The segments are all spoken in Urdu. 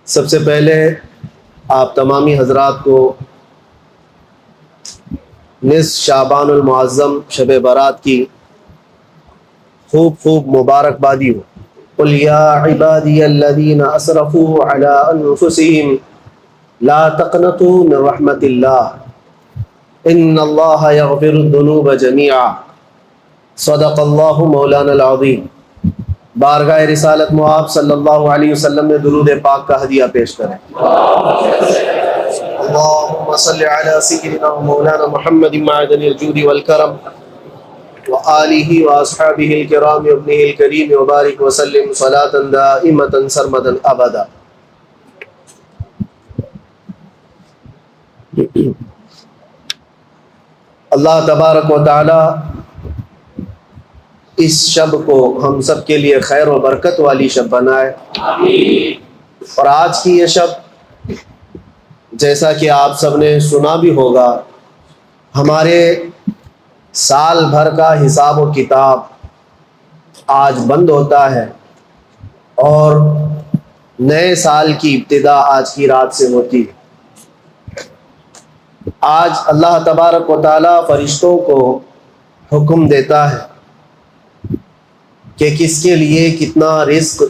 سب سے پہلے آپ تمامی حضرات کو نصف شعبان المعظم شب برات کی خوب مبارکبادی ہو۔ قل یا عبادی الذین اسرفوا علی انفسہم لا تقنطوا من رحمت اللہ ان اللہ یغفر الذنوب جميعا صدق اللہ مولانا العظیم۔ بارگاہ رسالت مآب صلی اللہ علیہ وسلم میں درود پاک کا ہدیہ پیش کریں۔ اللہم صل علی سیدنا مولانا محمد معدن الجود والکرم وآلہ واصحابہ الکرام وابنہ الکریم وبارک وسلم صلاۃ دائمۃ سرمدا ابدا۔ اللہ تبارک و تعالی اس شب کو ہم سب کے لیے خیر و برکت والی شب بنائے۔ اور آج کی یہ شب جیسا کہ آپ سب نے سنا بھی ہوگا، ہمارے سال بھر کا حساب و کتاب آج بند ہوتا ہے اور نئے سال کی ابتدا آج کی رات سے ہوتی ہے۔ آج اللہ تبارک و تعالی فرشتوں کو حکم دیتا ہے کہ کس کے لیے کتنا رزق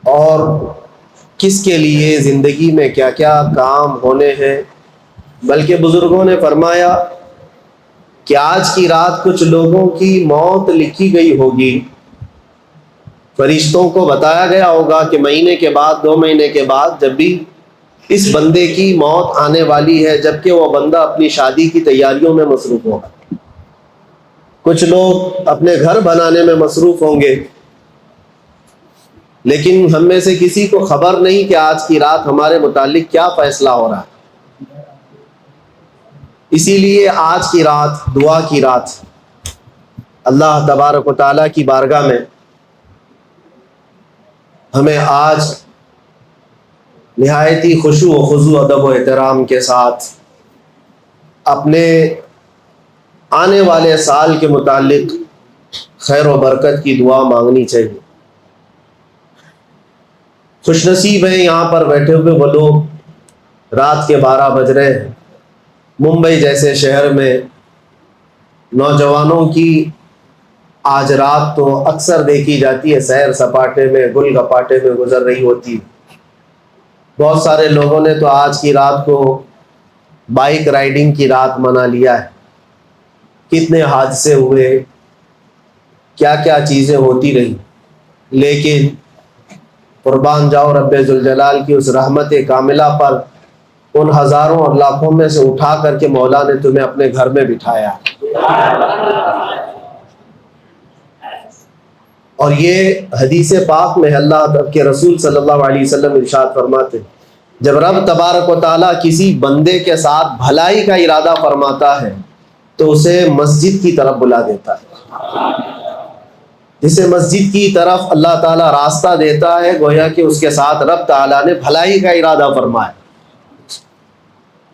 اور کس کے لیے زندگی میں کیا کیا کام ہونے ہیں۔ بلکہ بزرگوں نے فرمایا کہ آج کی رات کچھ لوگوں کی موت لکھی گئی ہوگی، فرشتوں کو بتایا گیا ہوگا کہ مہینے کے بعد 2 مہینے کے بعد جب بھی اس بندے کی موت آنے والی ہے، جبکہ وہ بندہ اپنی شادی کی تیاریوں میں مصروف ہوگا، کچھ لوگ اپنے گھر بنانے میں مصروف ہوں گے، لیکن ہم میں سے کسی کو خبر نہیں کہ آج کی رات ہمارے متعلق کیا فیصلہ ہو رہا ہے۔ اسی لیے آج کی رات دعا کی رات، اللہ تبارک و تعالیٰ کی بارگاہ میں ہمیں آج نہایت ہی خشوع و خضوع ادب و احترام کے ساتھ اپنے آنے والے سال کے متعلق خیر و برکت کی دعا مانگنی چاہیے۔ خوش نصیب ہیں یہاں پر بیٹھے ہوئے وہ لوگ، رات کے 12 بج رہے ہیں، ممبئی جیسے شہر میں نوجوانوں کی آج رات تو اکثر دیکھی جاتی ہے سیر سپاٹے میں، گل گپاٹے میں گزر رہی ہوتی۔ بہت سارے لوگوں نے تو آج کی رات کو بائک رائیڈنگ کی رات منا لیا ہے۔ کتنے حادثے ہوئے، کیا کیا چیزیں ہوتی رہی، لیکن قربان جاؤ رب ذوالجلال کی اس رحمت کاملہ پر، ان ہزاروں اور لاکھوں میں سے اٹھا کر کے مولا نے تمہیں اپنے گھر میں بٹھایا۔ اور یہ حدیث پاک میں اللہ کے رسول صلی اللہ علیہ وسلم ارشاد فرماتے ہیں، جب رب تبارک و تعالیٰ کسی بندے کے ساتھ بھلائی کا ارادہ فرماتا ہے تو اسے مسجد کی طرف بلا دیتا ہے۔ جسے مسجد کی طرف اللہ تعالیٰ راستہ دیتا ہے، گویا کہ اس کے ساتھ رب تعالیٰ نے بھلائی کا ارادہ فرمایا۔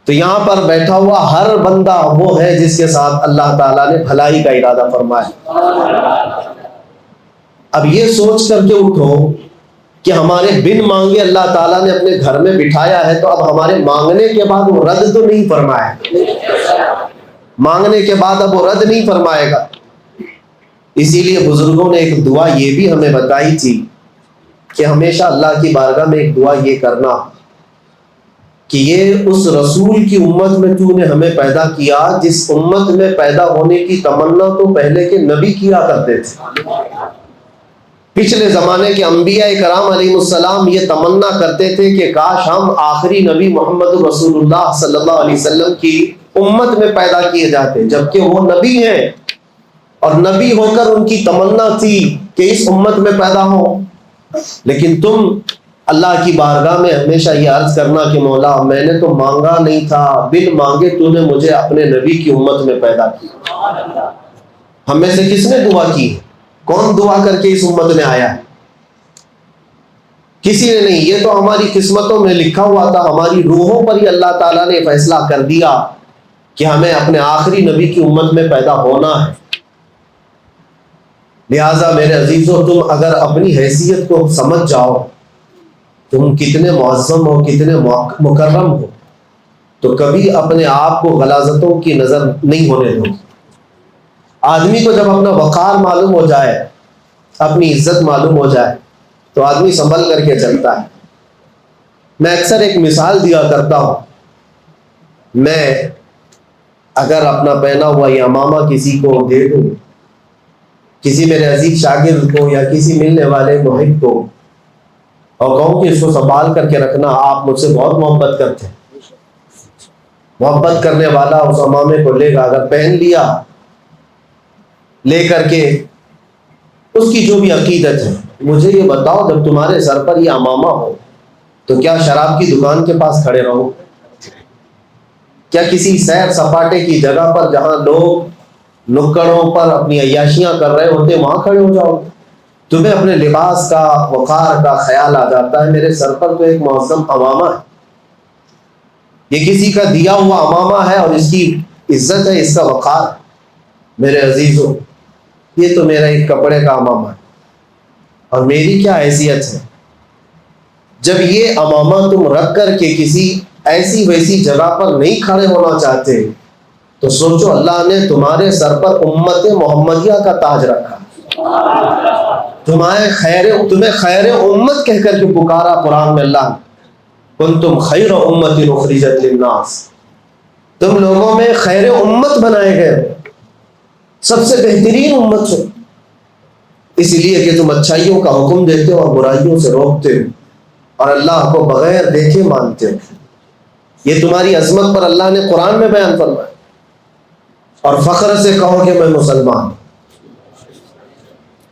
تو یہاں پر بیٹھا ہوا ہر بندہ وہ ہے جس کے ساتھ اللہ تعالیٰ نے بھلائی کا ارادہ فرمایا۔ اب یہ سوچ کر کے اٹھو کہ ہمارے بن مانگے اللہ تعالیٰ نے اپنے گھر میں بٹھایا ہے، تو اب ہمارے مانگنے کے بعد وہ رد تو نہیں فرمائے، مانگنے کے بعد اب وہ رد نہیں فرمائے گا۔ اسی لیے بزرگوں نے ایک دعا یہ بھی ہمیں بتائی تھی کہ ہمیشہ اللہ کی بارگاہ میں ایک دعا یہ کرنا کہ یہ اس رسول کی امت میں تو نے ہمیں پیدا کیا جس امت میں پیدا ہونے کی تمنا تو پہلے کے نبی کیا کرتے تھے۔ پچھلے زمانے کے انبیاء کرام علیہ السلام یہ تمنا کرتے تھے کہ کاش ہم آخری نبی محمد رسول اللہ صلی اللہ علیہ وسلم کی امت میں پیدا کیے جاتے، جبکہ وہ نبی ہیں اور نبی ہو کر ان کی تمنا تھی کہ اس امت میں پیدا ہو۔ لیکن تم اللہ کی بارگاہ میں ہمیشہ یہ عرض کرنا کہ مولا میں نے تو مانگا نہیں تھا، بن مانگے تو نے مجھے اپنے نبی کی امت میں پیدا کیا۔ ہم میں سے کس نے دعا کی؟ کون دعا کر کے اس امت میں آیا ہے؟ کسی نے نہیں، یہ تو ہماری قسمتوں میں لکھا ہوا تھا، ہماری روحوں پر ہی اللہ تعالیٰ نے فیصلہ کر دیا کہ ہمیں اپنے آخری نبی کی امت میں پیدا ہونا ہے۔ لہٰذا میرے عزیزوں، تم اگر اپنی حیثیت کو سمجھ جاؤ تم کتنے معظم ہو، کتنے مکرم ہو، تو کبھی اپنے آپ کو غلاظتوں کی نظر نہیں ہونے دو۔ آدمی کو جب اپنا وقار معلوم ہو جائے، اپنی عزت معلوم ہو جائے، تو آدمی سنبھل کر کے چلتا ہے۔ میں اکثر ایک مثال دیا کرتا ہوں، میں اگر اپنا پہنا ہوا یہ عمامہ کسی کو دے دوں، کسی میرے عزیز شاگرد کو یا کسی ملنے والے محب کو، اور کہوں کہ اس کو سنبھال کر کے رکھنا، آپ مجھ سے بہت محبت کرتے ہیں، محبت کرنے والا اس عمامے کو لے گا، اگر پہن لیا، لے کر کے اس کی جو بھی عقیدت ہے، مجھے یہ بتاؤ جب تمہارے سر پر یہ عمامہ ہو تو کیا شراب کی دکان کے پاس کھڑے رہو؟ کیا کسی سیر سپاٹے کی جگہ پر جہاں لوگ نکڑوں پر اپنی عیاشیاں کر رہے ہوتے وہاں کھڑے ہو جاؤ؟ تمہیں اپنے لباس کا، وقار کا خیال آ جاتا ہے، میرے سر پر تو ایک معظم عمامہ ہے، یہ کسی کا دیا ہوا عمامہ ہے اور اس کی عزت ہے، اس کا وقار۔ میرے عزیزوں، یہ تو میرا ایک کپڑے کا عمامہ ہے، اور میری کیا حیثیت ہے؟ جب یہ عمامہ تم رکھ کر کے کسی ایسی ویسی جگہ پر نہیں کھڑے ہونا چاہتے تو سوچو اللہ نے تمہارے سر پر امت محمدیہ کا تاج رکھا، تمہیں خیر امت کہہ کر کے پکارا قرآن میں اللہ نے، کنتم خیر امت اخرجت للناس، تم لوگوں میں خیر امت بنائے گئے، سب سے بہترین امت ہو، اس لیے کہ تم اچھائیوں کا حکم دیتے ہو اور برائیوں سے روکتے ہو اور اللہ کو بغیر دیکھے مانتے ہو۔ یہ تمہاری عظمت پر اللہ نے قرآن میں بیان فرمایا، اور فخر سے کہو کہ میں مسلمان ہوں۔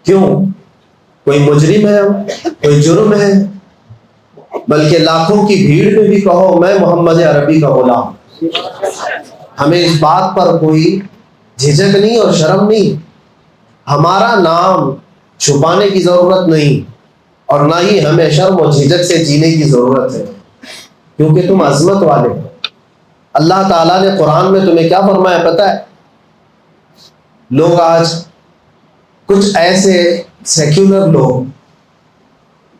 کیوں؟ کوئی مجرم ہے، کوئی جرم ہے؟ بلکہ لاکھوں کی بھیڑ میں بھی کہو میں محمد عربی کا غلام ہوں۔ ہمیں اس بات پر کوئی جھجک نہیں اور شرم نہیں، ہمارا نام چھپانے کی ضرورت نہیں، اور نہ ہی ہمیں شرم و جھجک سے جینے کی ضرورت ہے، کیونکہ تم عظمت والے ہو۔ اللہ تعالیٰ نے قرآن میں تمہیں کیا فرمایا پتہ ہے؟ لوگ آج کچھ ایسے سیکولر لوگ،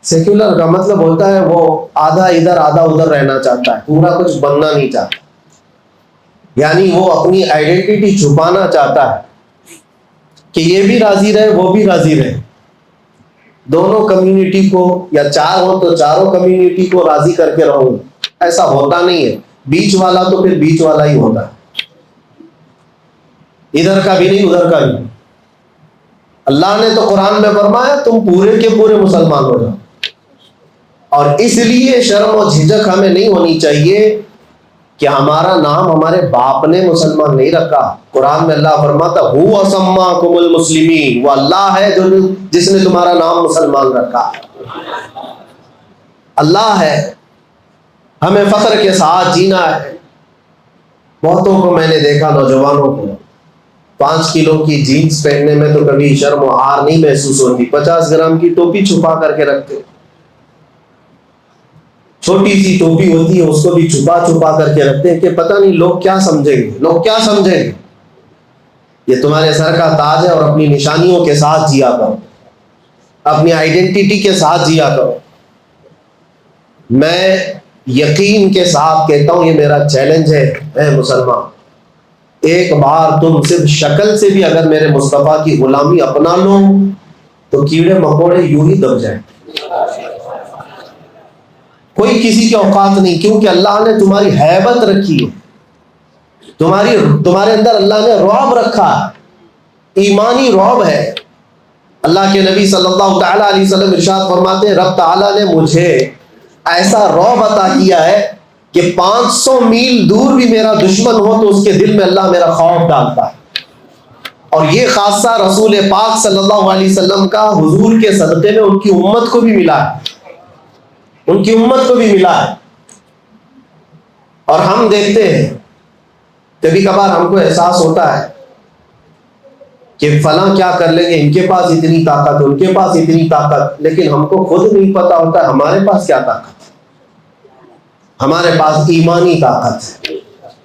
سیکولر کا مطلب ہوتا ہے وہ آدھا ادھر آدھا ادھر رہنا چاہتا ہے، پورا کچھ بننا نہیں چاہتا، یعنی وہ اپنی آئیڈینٹی چھپانا چاہتا ہے کہ یہ بھی راضی رہے وہ بھی راضی رہے، دونوں کمیونٹی کو، یا چار ہو تو چاروں کمیونٹی کو راضی کر کے رہوں۔ ایسا ہوتا نہیں ہے، بیچ والا تو پھر بیچ والا ہی ہوتا ہے، ادھر کا بھی نہیں ادھر کا بھی۔ اللہ نے تو قرآن میں فرمایا تم پورے کے پورے مسلمان ہو جاؤ، اور اس لیے شرم و جھجک ہمیں نہیں ہونی چاہیے کہ ہمارا نام ہمارے باپ نے مسلمان نہیں رکھا۔ قرآن میں اللہ فرماتا ہوا سماکم المسلمین، وہ اللہ ہے جس نے تمہارا نام مسلمان رکھا، اللہ ہے۔ ہمیں فخر کے ساتھ جینا ہے۔ بہتوں کو میں نے دیکھا، نوجوانوں کو 5 کلو کی جینس پہننے میں تو کبھی شرم و عار نہیں محسوس ہوتی، 50 گرام کی ٹوپی چھپا کر کے رکھتے، چھوٹی سی ٹوپی ہوتی ہے اس کو بھی چھپا کر کے رکھتے ہیں کہ پتہ نہیں لوگ کیا سمجھیں گے، لوگ کیا سمجھیں گے۔ یہ تمہارے سر کا تاج ہے، اور اپنی نشانیوں کے ساتھ جیا کرو، اپنی آئیڈینٹی کے ساتھ جیا کرو۔ میں یقین کے ساتھ کہتا ہوں، یہ میرا چیلنج ہے، اے مسلمان، ایک بار تم صرف شکل سے بھی اگر میرے مصطفیٰ کی غلامی اپنا لو تو کیڑے مکوڑے یوں ہی دب جائیں، کوئی کسی کی اوقات نہیں، کیونکہ اللہ نے تمہاری ہیبت رکھی ہے، تمہارے اندر اللہ نے رعب رکھا ہے، ایمانی رعب ہے۔ اللہ کے نبی صلی اللہ تعالیٰ علیہ وسلم ارشاد فرماتے ہیں رب تعالیٰ نے مجھے ایسا رعب عطا کیا ہے کہ 500 میل دور بھی میرا دشمن ہو تو اس کے دل میں اللہ میرا خوف ڈالتا ہے۔ اور یہ خاصہ رسول پاک صلی اللہ علیہ وسلم کا حضور کے صدقے میں ان کی امت کو بھی ملا ہے، ان کی امت کو بھی ملا ہے۔ اور ہم دیکھتے ہیں کبھی کبھار ہم کو احساس ہوتا ہے کہ فلاں کیا کر لیں گے، ان کے پاس اتنی طاقت، ان کے پاس اتنی طاقت، لیکن ہم کو خود نہیں پتا ہوتا ہے ہمارے پاس کیا طاقت ہے۔ ہمارے پاس ایمانی طاقت ہے،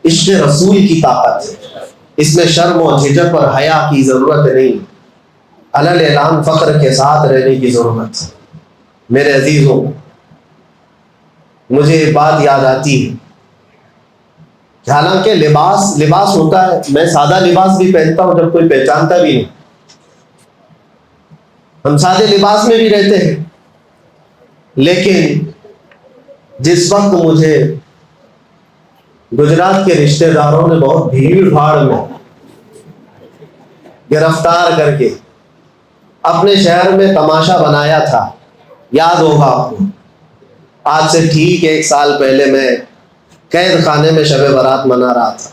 عشق رسول کی طاقت ہے، اس میں شرم و جھجک اور حیا کی ضرورت نہیں، علل اعلان فخر کے ساتھ رہنے کی ضرورت ہے۔ میرے عزیزوں، مجھے ایک بات یاد آتی ہے کہ حالانکہ لباس ہوتا ہے، میں سادہ لباس بھی پہنتا ہوں جب کوئی پہچانتا بھی نہیں، ہم سادے لباس میں بھی رہتے ہیں، لیکن جس وقت مجھے گجرات کے رشتہ داروں نے بہت بھیڑ بھاڑ میں گرفتار کر کے اپنے شہر میں تماشا بنایا تھا، یاد ہوگا آپ کو، آج سے ٹھیک 1 سال پہلے میں قید خانے میں شب برات منا رہا تھا،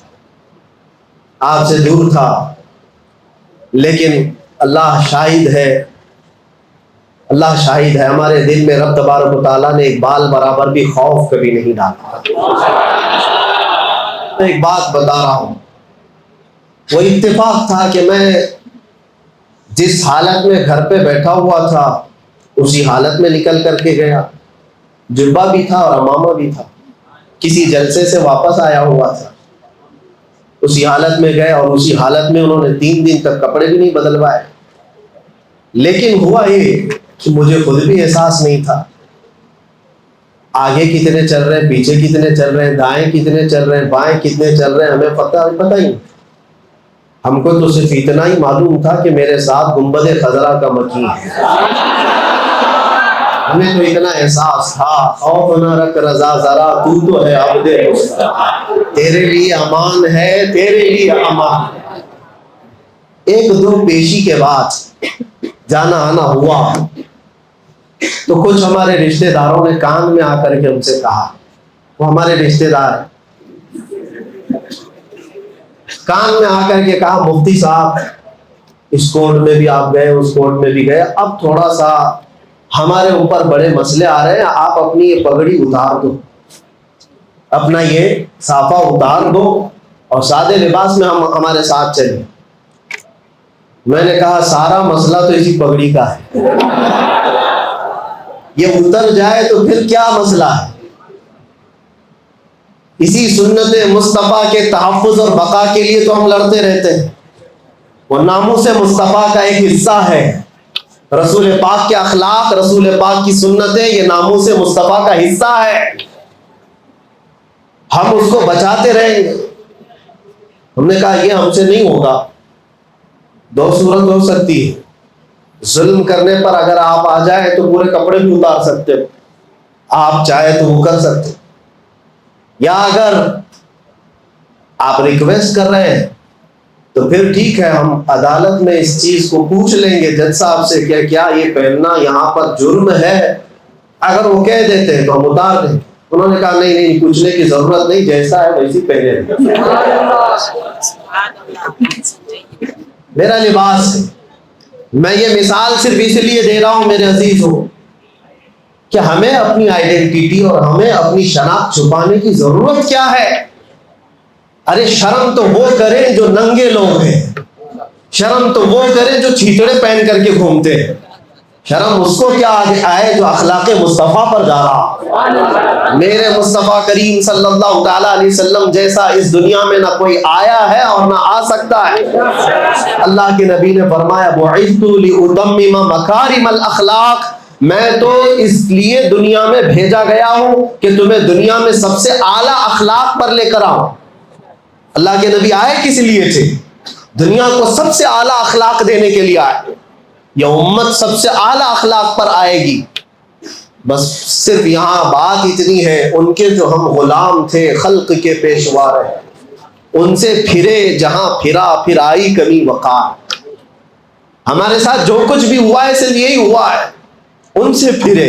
آپ سے دور تھا، لیکن اللہ شاہد ہے، اللہ شاہد ہے، ہمارے دل میں رب تبارک و تعالیٰ نے ایک بال برابر بھی خوف کبھی نہیں ڈالا۔ میں ایک بات بتا رہا ہوں، وہ اتفاق تھا کہ میں جس حالت میں گھر پہ بیٹھا ہوا تھا اسی حالت میں نکل کر کے گیا، جبہ بھی تھا اور امامہ بھی تھا، کسی جلسے سے واپس آیا ہوا تھا، اسی حالت میں گئے اور اسی حالت میں انہوں نے 3 دن تک کپڑے بھی نہیں بدلوائے۔ لیکن ہوا یہ کہ مجھے خود بھی احساس نہیں تھا آگے کتنے چل رہے ہیں، پیچھے کتنے چل رہے ہیں، دائیں کتنے چل رہے ہیں، بائیں کتنے چل رہے ہیں، ہمیں پتہ ہی نہیں۔ ہم کو تو صرف اتنا ہی معلوم تھا کہ میرے ساتھ گنبد خضرا کا مکی ہے، ہمیں تو اتنا احساس تھا، خوف نہ رکھ رضا ذرا، تو تو ہے عبد مصطفیٰ، تیرے لیے امان ہے، تیرے لیے امان۔ 1-2 پیشی کے بعد جانا آنا ہوا تو کچھ ہمارے رشتہ داروں نے کان میں آ کر کے ہم سے کہا، وہ ہمارے رشتہ دار کان میں آ کر کے کہا، مفتی صاحب اس کورٹ میں بھی آپ گئے، اس کورٹ میں بھی گئے، اب تھوڑا سا ہمارے اوپر بڑے مسئلے آ رہے ہیں، آپ اپنی یہ پگڑی اتار دو، اپنا یہ صافہ اتار دو اور سادے لباس میں ہم ہمارے ساتھ چلیں۔ میں نے کہا سارا مسئلہ تو اسی پگڑی کا ہے، یہ اتر جائے تو پھر کیا مسئلہ ہے؟ اسی سنت مصطفیٰ کے تحفظ اور بقا کے لیے تو ہم لڑتے رہتے ہیں، وہ ناموس مصطفیٰ کا ایک حصہ ہے، رسول پاک کے اخلاق، رسول پاک کی سنتیں، یہ ناموس مصطفیٰ کا حصہ ہے، ہم اس کو بچاتے رہیں گے۔ ہم نے کہا یہ ہم سے نہیں ہوگا، 2 صورت ہو سکتی ہے، ظلم کرنے پر اگر آپ آ جائیں تو پورے کپڑے بھی اتار سکتے ہو، آپ چاہے تو وہ کر سکتے، یا اگر آپ ریکویسٹ کر رہے ہیں تو پھر ٹھیک ہے، ہم عدالت میں اس چیز کو پوچھ لیں گے جج صاحب سے کہ کیا یہ پہننا یہاں پر جرم ہے، اگر وہ کہہ دیتے ہیں تو ہم اتار دیں۔ انہوں نے کہا نہیں پوچھنے کی ضرورت نہیں، جیسا ہے ویسی پہنے۔ میرا لباس ہے، میں یہ مثال صرف اس لیے دے رہا ہوں میرے عزیزوں کہ ہمیں اپنی آئیڈینٹی اور ہمیں اپنی شناخت چھپانے کی ضرورت کیا ہے؟ ارے شرم تو وہ کریں جو ننگے لوگ ہیں، شرم تو وہ کریں جو چھیٹڑے پہن کر کے گھومتے ہیں، شرم اس کو کیا آئے جو اخلاق مصطفیٰ پر جا رہا۔ میرے مصطفیٰ کریم صلی اللہ تعالیٰ علیہ وسلم جیسا اس دنیا میں نہ کوئی آیا ہے اور نہ آ سکتا ہے۔ اللہ کے نبی نے فرمایا بعثت لأتمم مکارم الاخلاق، میں تو اس لیے دنیا میں بھیجا گیا ہوں کہ تمہیں دنیا میں سب سے اعلیٰ اخلاق پر لے کر آؤں۔ اللہ کے نبی آئے کس لیے تھے؟ دنیا کو سب سے اعلیٰ اخلاق دینے کے لیے آئے، یہ امت سب سے اعلیٰ اخلاق پر آئے گی۔ بس صرف یہاں بات اتنی ہے، ان کے جو ہم غلام تھے خلق کے پیشوا رہے، ان سے پھرے جہاں پھرا، پھر آئی کمی وقار۔ ہمارے ساتھ جو کچھ بھی ہوا ہے صرف یہی ہوا ہے، ان سے پھرے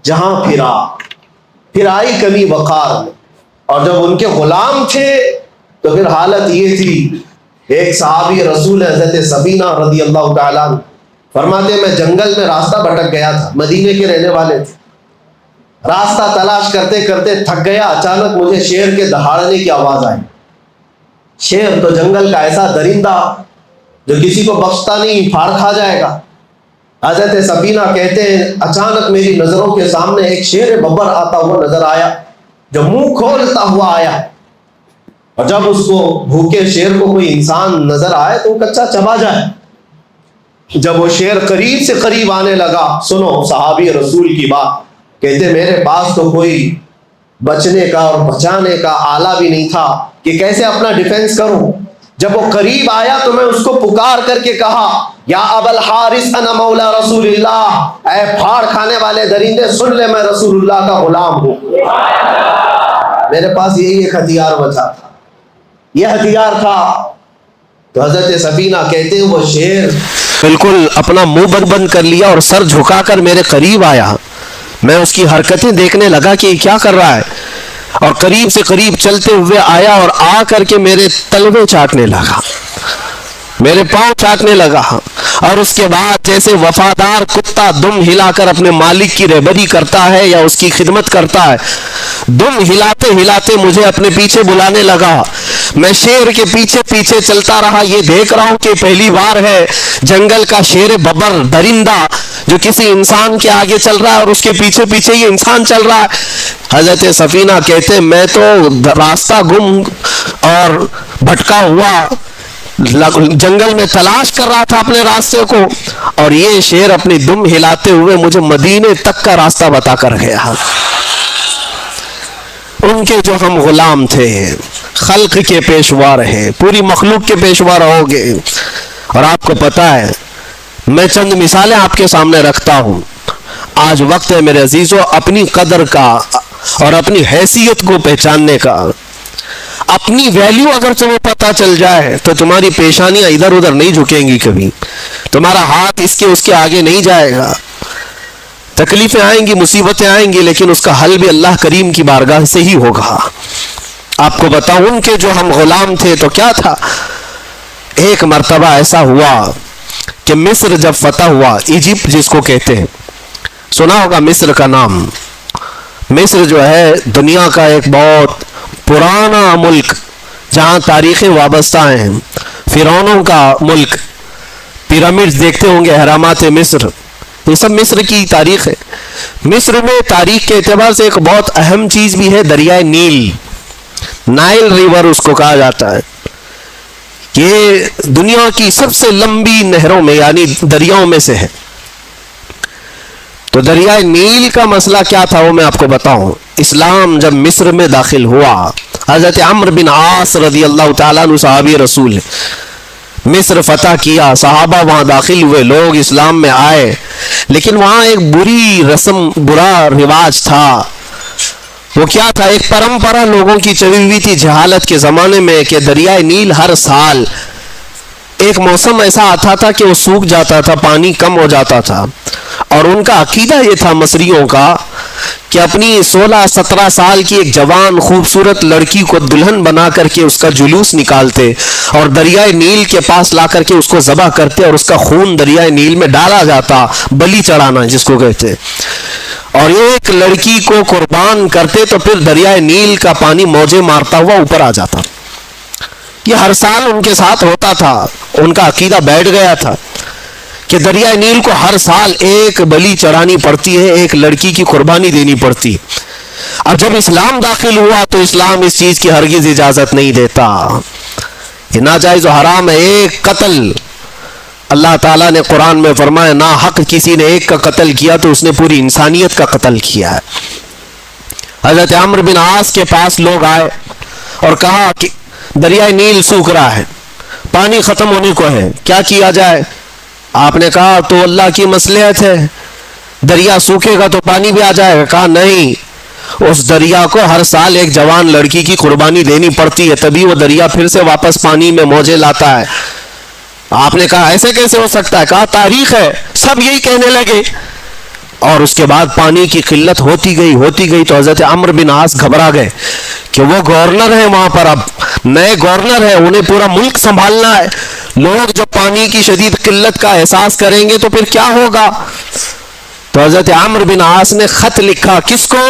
جہاں پھرا، پھر آئی کمی وقار۔ اور جب ان کے غلام تھے تو پھر حالت یہ تھی، ایک صحابی رسول حضرت سبینہ رضی اللہ تعالیٰ عنہ فرماتے میں جنگل میں راستہ بھٹک گیا تھا، مدینے کے رہنے والے تھے، راستہ تلاش کرتے کرتے تھک گیا، اچانک مجھے شیر کے دہاڑنے کی آواز آئی۔ شیر تو جنگل کا ایسا درندہ جو کسی کو بخشتا نہیں، پھاڑ کھا جائے گا۔ حضرت سبینہ کہتے ہیں اچانک میری نظروں کے سامنے ایک شیر ببر آتا ہوا نظر آیا، جو منہ کھولتا ہوا آیا، اور جب اس کو بھوکے شیر کو کوئی انسان نظر آئے تو وہ کچا چبا جائے۔ جب وہ شیر قریب سے قریب آنے لگا، سنو صحابی رسول کی بات، کہتے میرے پاس تو کوئی بچنے کا اور بچانے کا آلہ بھی نہیں تھا کہ کیسے اپنا ڈیفینس کروں. جب وہ قریب آیا تو میں اس کو پکار کر کے کہا یا ابا الحارث انا مولا رسول اللہ، اے پھاڑ کھانے والے درندے سن لے، میں رسول اللہ کا غلام ہوں. میرے پاس یہی ایک ہتھیار بچا تھا، یہ ہتھیار تھا. تو حضرت سفینہ کہتے ہیں وہ شیر بالکل اپنا منہ بند کر لیا اور سر جھکا کر میرے قریب آیا. میں اس کی حرکتیں دیکھنے لگا کہ یہ کیا کر رہا ہے، اور قریب سے قریب چلتے ہوئے آیا اور آ کر کے میرے تلوے چاٹنے لگا، میرے پاؤں چاٹنے لگا. اور اس کے بعد جیسے وفادار کتا دم ہلا کر اپنے مالک کی رہبری کرتا ہے یا اس کی خدمت کرتا ہے، دم ہلاتے ہلاتے مجھے اپنے پیچھے بلانے لگا. میں شیر کے پیچھے پیچھے چلتا رہا. یہ دیکھ رہا ہوں کہ پہلی بار ہے جنگل کا شیر ببر درندہ جو کسی انسان کے آگے چل رہا ہے اور اس کے پیچھے پیچھے یہ انسان چل رہا ہے. حضرت سفینہ کہتے میں تو راستہ گم اور بھٹکا ہوا جنگل میں تلاش کر رہا تھا اپنے راستے کو، اور یہ شیر اپنی دم ہلاتے ہوئے مجھے مدینے تک کا راستہ بتا کر گیا. ان کے جو ہم غلام تھے، خلق کے پیشوا رہے، پوری مخلوق کے پیشوا رہو گے. اور آپ کو پتا ہے میں چند مثالیں آپ کے سامنے رکھتا ہوں. آج وقت ہے میرے عزیزو اپنی قدر کا اور اپنی حیثیت کو پہچاننے کا. اپنی ویلیو اگر تمہیں پتہ چل جائے تو تمہاری پیشانیاں ادھر ادھر نہیں جھکیں گی، کبھی تمہارا ہاتھ اس کے آگے نہیں جائے گا. تکلیفیں آئیں گی، مصیبتیں آئیں گی، لیکن اس کا حل بھی اللہ کریم کی بارگاہ سے ہی ہوگا. آپ کو بتاؤں ان کے جو ہم غلام تھے تو کیا تھا. ایک مرتبہ ایسا ہوا کہ مصر جب فتح ہوا، ایجپٹ جس کو کہتے ہیں، سنا ہوگا مصر کا نام. مصر جو ہے دنیا کا ایک بہت پرانا ملک جہاں تاریخیں وابستہ ہیں. فرعونوں کا ملک، پیرامڈز دیکھتے ہوں گے، اہرامات مصر، یہ سب مصر کی تاریخ ہے. مصر میں تاریخ کے اعتبار سے ایک بہت اہم چیز بھی ہے، دریائے نیل. نائل ریور اس کو کہا جاتا ہے. یہ دنیا کی سب سے لمبی نہروں میں یعنی دریاؤں میں سے ہے. تو دریائے نیل کا مسئلہ کیا تھا وہ میں آپ کو بتاؤں. اسلام جب مصر میں داخل ہوا، حضرت عمرو بن عاص رضی اللہ تعالیٰ عنہ صحابی رسول مصر فتح کیا، صحابہ وہاں داخل ہوئے، لوگ اسلام میں آئے، لیکن وہاں ایک بری رسم، برا رواج تھا. وہ کیا تھا؟ ایک پرمپرا لوگوں کی چلی ہوئی تھی جہالت کے زمانے میں کہ دریائے نیل ہر سال ایک موسم ایسا آتا تھا کہ وہ سوکھ جاتا تھا، پانی کم ہو جاتا تھا. اور ان کا عقیدہ یہ تھا مصریوں کا کہ اپنی 16-17 سال کی ایک جوان خوبصورت لڑکی کو دلہن بنا کر کے اس کا جلوس نکالتے اور دریائے نیل کے پاس لا کر کے اس کو ذبح کرتے اور اس کا خون دریائے نیل میں ڈالا جاتا، بلی چڑھانا جس کو کہتے. اور ایک لڑکی کو قربان کرتے تو پھر دریائے نیل کا پانی موجیں مارتا ہوا اوپر آ جاتا. یہ ہر سال ان کے ساتھ ہوتا تھا. ان کا عقیدہ بیٹھ گیا تھا کہ دریائے نیل کو ہر سال ایک بلی چڑھانی پڑتی ہے، ایک لڑکی کی قربانی دینی پڑتی. اب جب اسلام داخل ہوا تو اسلام اس چیز کی ہرگز اجازت نہیں دیتا. یہ ناجائز و حرام ہے. ایک قتل، اللہ تعالیٰ نے قرآن میں فرمایا نا حق کسی نے ایک کا قتل کیا تو اس نے پوری انسانیت کا قتل کیا ہے. حضرت عمرو بن عاص کے پاس لوگ آئے اور کہا کہ دریائے نیل سوکھ رہا ہے، پانی ختم ہونے کو ہے، کیا کیا جائے؟ آپ نے کہا تو اللہ کی مصلحت ہے، دریا سوکھے گا تو پانی بھی آ جائے گا. کہا نہیں، اس دریا کو ہر سال ایک جوان لڑکی کی قربانی دینی پڑتی ہے، تبھی وہ دریا پھر سے واپس پانی میں موجیں لاتا ہے. آپ نے کہا ایسے کیسے ہو سکتا ہے؟ کہا تاریخ ہے. سب یہی کہنے لگے اور اس کے بعد پانی کی قلت ہوتی گئی تو حضرت عمرو بن عاص گھبرا گئے کہ وہ گورنر ہیں وہاں پر، اب نئے گورنر ہیں، انہیں پورا ملک سنبھالنا ہے. لوگ جب پانی کی شدید قلت کا احساس کریں گے تو پھر کیا ہوگا؟ تو حضرت عمرو بن عاص نے خط لکھا. کس کو؟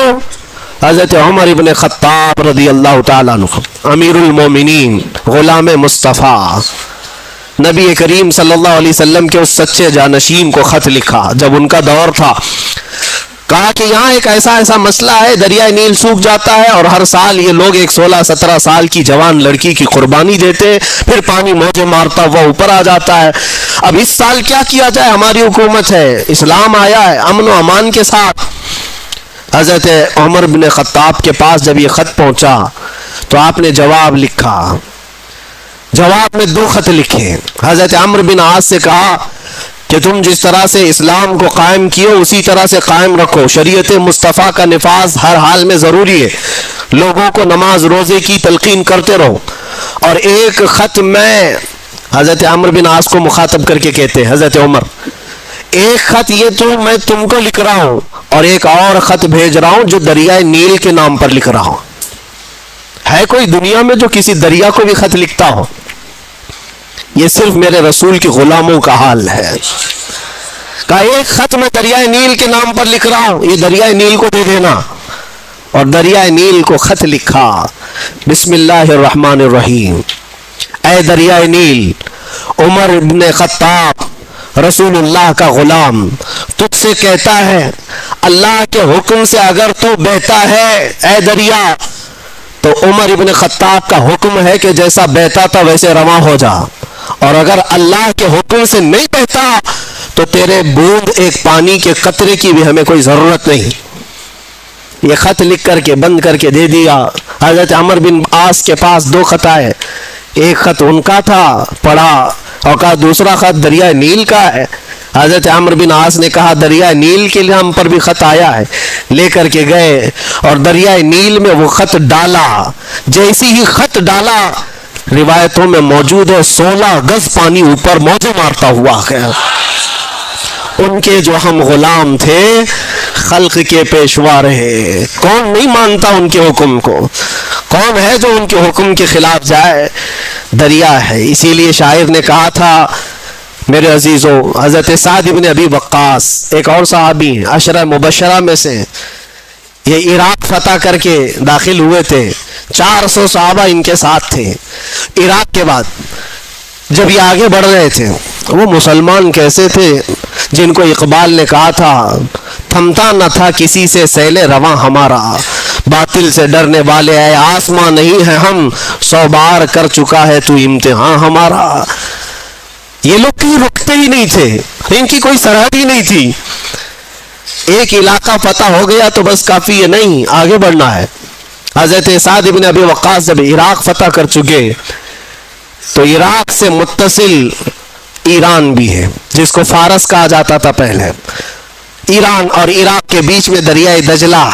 حضرت عمر ابن خطاب رضی اللہ تعالیٰ عنہ، امیر المومنین، غلام مصطفیٰ، نبی کریم صلی اللہ علیہ وسلم کے اس سچے جانشین کو خط لکھا جب ان کا دور تھا. کہا کہ یہاں ایک ایسا مسئلہ ہے، دریائے نیل سوکھ جاتا ہے اور ہر سال یہ لوگ ایک 16-17 سال کی جوان لڑکی کی قربانی دیتے، پھر پانی موجیں مارتا ہوا اوپر آ جاتا ہے. اب اس سال کیا کیا جائے؟ ہماری حکومت ہے، اسلام آیا ہے امن و امان کے ساتھ. حضرت عمر بن خطاب کے پاس جب یہ خط پہنچا تو آپ نے جواب لکھا. جواب میں 2 خط لکھے. حضرت عمرو بن عاص سے کہا کہ تم جس طرح سے اسلام کو قائم کیے اسی طرح سے قائم رکھو. شریعت مصطفیٰ کا نفاذ ہر حال میں ضروری ہے. لوگوں کو نماز روزے کی تلقین کرتے رہو. اور ایک خط میں حضرت عمرو بن عاص کو مخاطب کر کے کہتے ہیں حضرت عمر، ایک خط یہ تو میں تم کو لکھ رہا ہوں اور ایک اور خط بھیج رہا ہوں جو دریائے نیل کے نام پر لکھ رہا ہوں. ہے کوئی دنیا میں جو کسی دریا کو بھی خط لکھتا ہو؟ یہ صرف میرے رسول کے غلاموں کا حال ہے. کہا ایک خط میں دریائے نیل کے نام پر لکھ رہا ہوں، یہ دریائے نیل کو دے دینا. اور دریائے نیل کو خط لکھا، بسم اللہ الرحمن الرحیم. اے دریائے نیل، عمر ابن خطاب رسول اللہ کا غلام تجھ سے کہتا ہے اللہ کے حکم سے اگر تو بہتا ہے اے دریا تو عمر ابن خطاب کا حکم ہے کہ جیسا بہتا تھا ویسے رواں ہو جا، اور اگر اللہ کے حکم سے نہیں بہتا تو تیرے بوند ایک پانی کے قطرے کی بھی ہمیں کوئی ضرورت نہیں. یہ خط لکھ کر کے بند کر کے دے دیا. حضرت عمر بن عاص کے پاس 2 خط آئے. ایک خط ان کا تھا، پڑھا اور کہا دوسرا خط دریائے نیل کا ہے. حضرت عمر بن عاص نے کہا دریائے نیل کے لیے ہم پر بھی خط آیا ہے. لے کر کے گئے اور دریائے نیل میں وہ خط ڈالا. جیسی ہی خط ڈالا روایتوں میں موجود ہے 16 گز پانی اوپر موجیں مارتا ہوا گیا. ان کے جو ہم غلام تھے خلق کے پیشوا رہے. کون نہیں مانتا ان کے حکم کو؟ کون ہے جو ان کے حکم کے خلاف جائے؟ دریا ہے. اسی لیے شاعر نے کہا تھا میرے عزیزوں، حضرت سعد بن ابی وقاص ایک اور صحابی ہیں 10 مبشرہ میں سے، یہ عراق فتح کر کے داخل ہوئے تھے. 400 صحابہ ان کے ساتھ تھے. عراق کے بعد جب یہ آگے بڑھ رہے تھے، وہ مسلمان کیسے تھے جن کو اقبال نے کہا تھا تھمتا نہ تھا کسی سے سیل رواں ہمارا، باطل سے ڈرنے والے اے آسماں نہیں ہے ہم، 100 بار کر چکا ہے تو امتحان ہمارا. یہ لوگ کہیں رکتے ہی نہیں تھے، ان کی کوئی سرحد ہی نہیں تھی. ایک علاقہ فتح ہو گیا تو بس کافی ہے نہیں، آگے بڑھنا ہے. حضرت سعد بن ابی وقاص جب عراق فتح کر چکے تو عراق سے متصل ایران بھی ہے جس کو فارس کہا جاتا تھا پہلے. ایران اور عراق کے بیچ میں دریائے دجلہ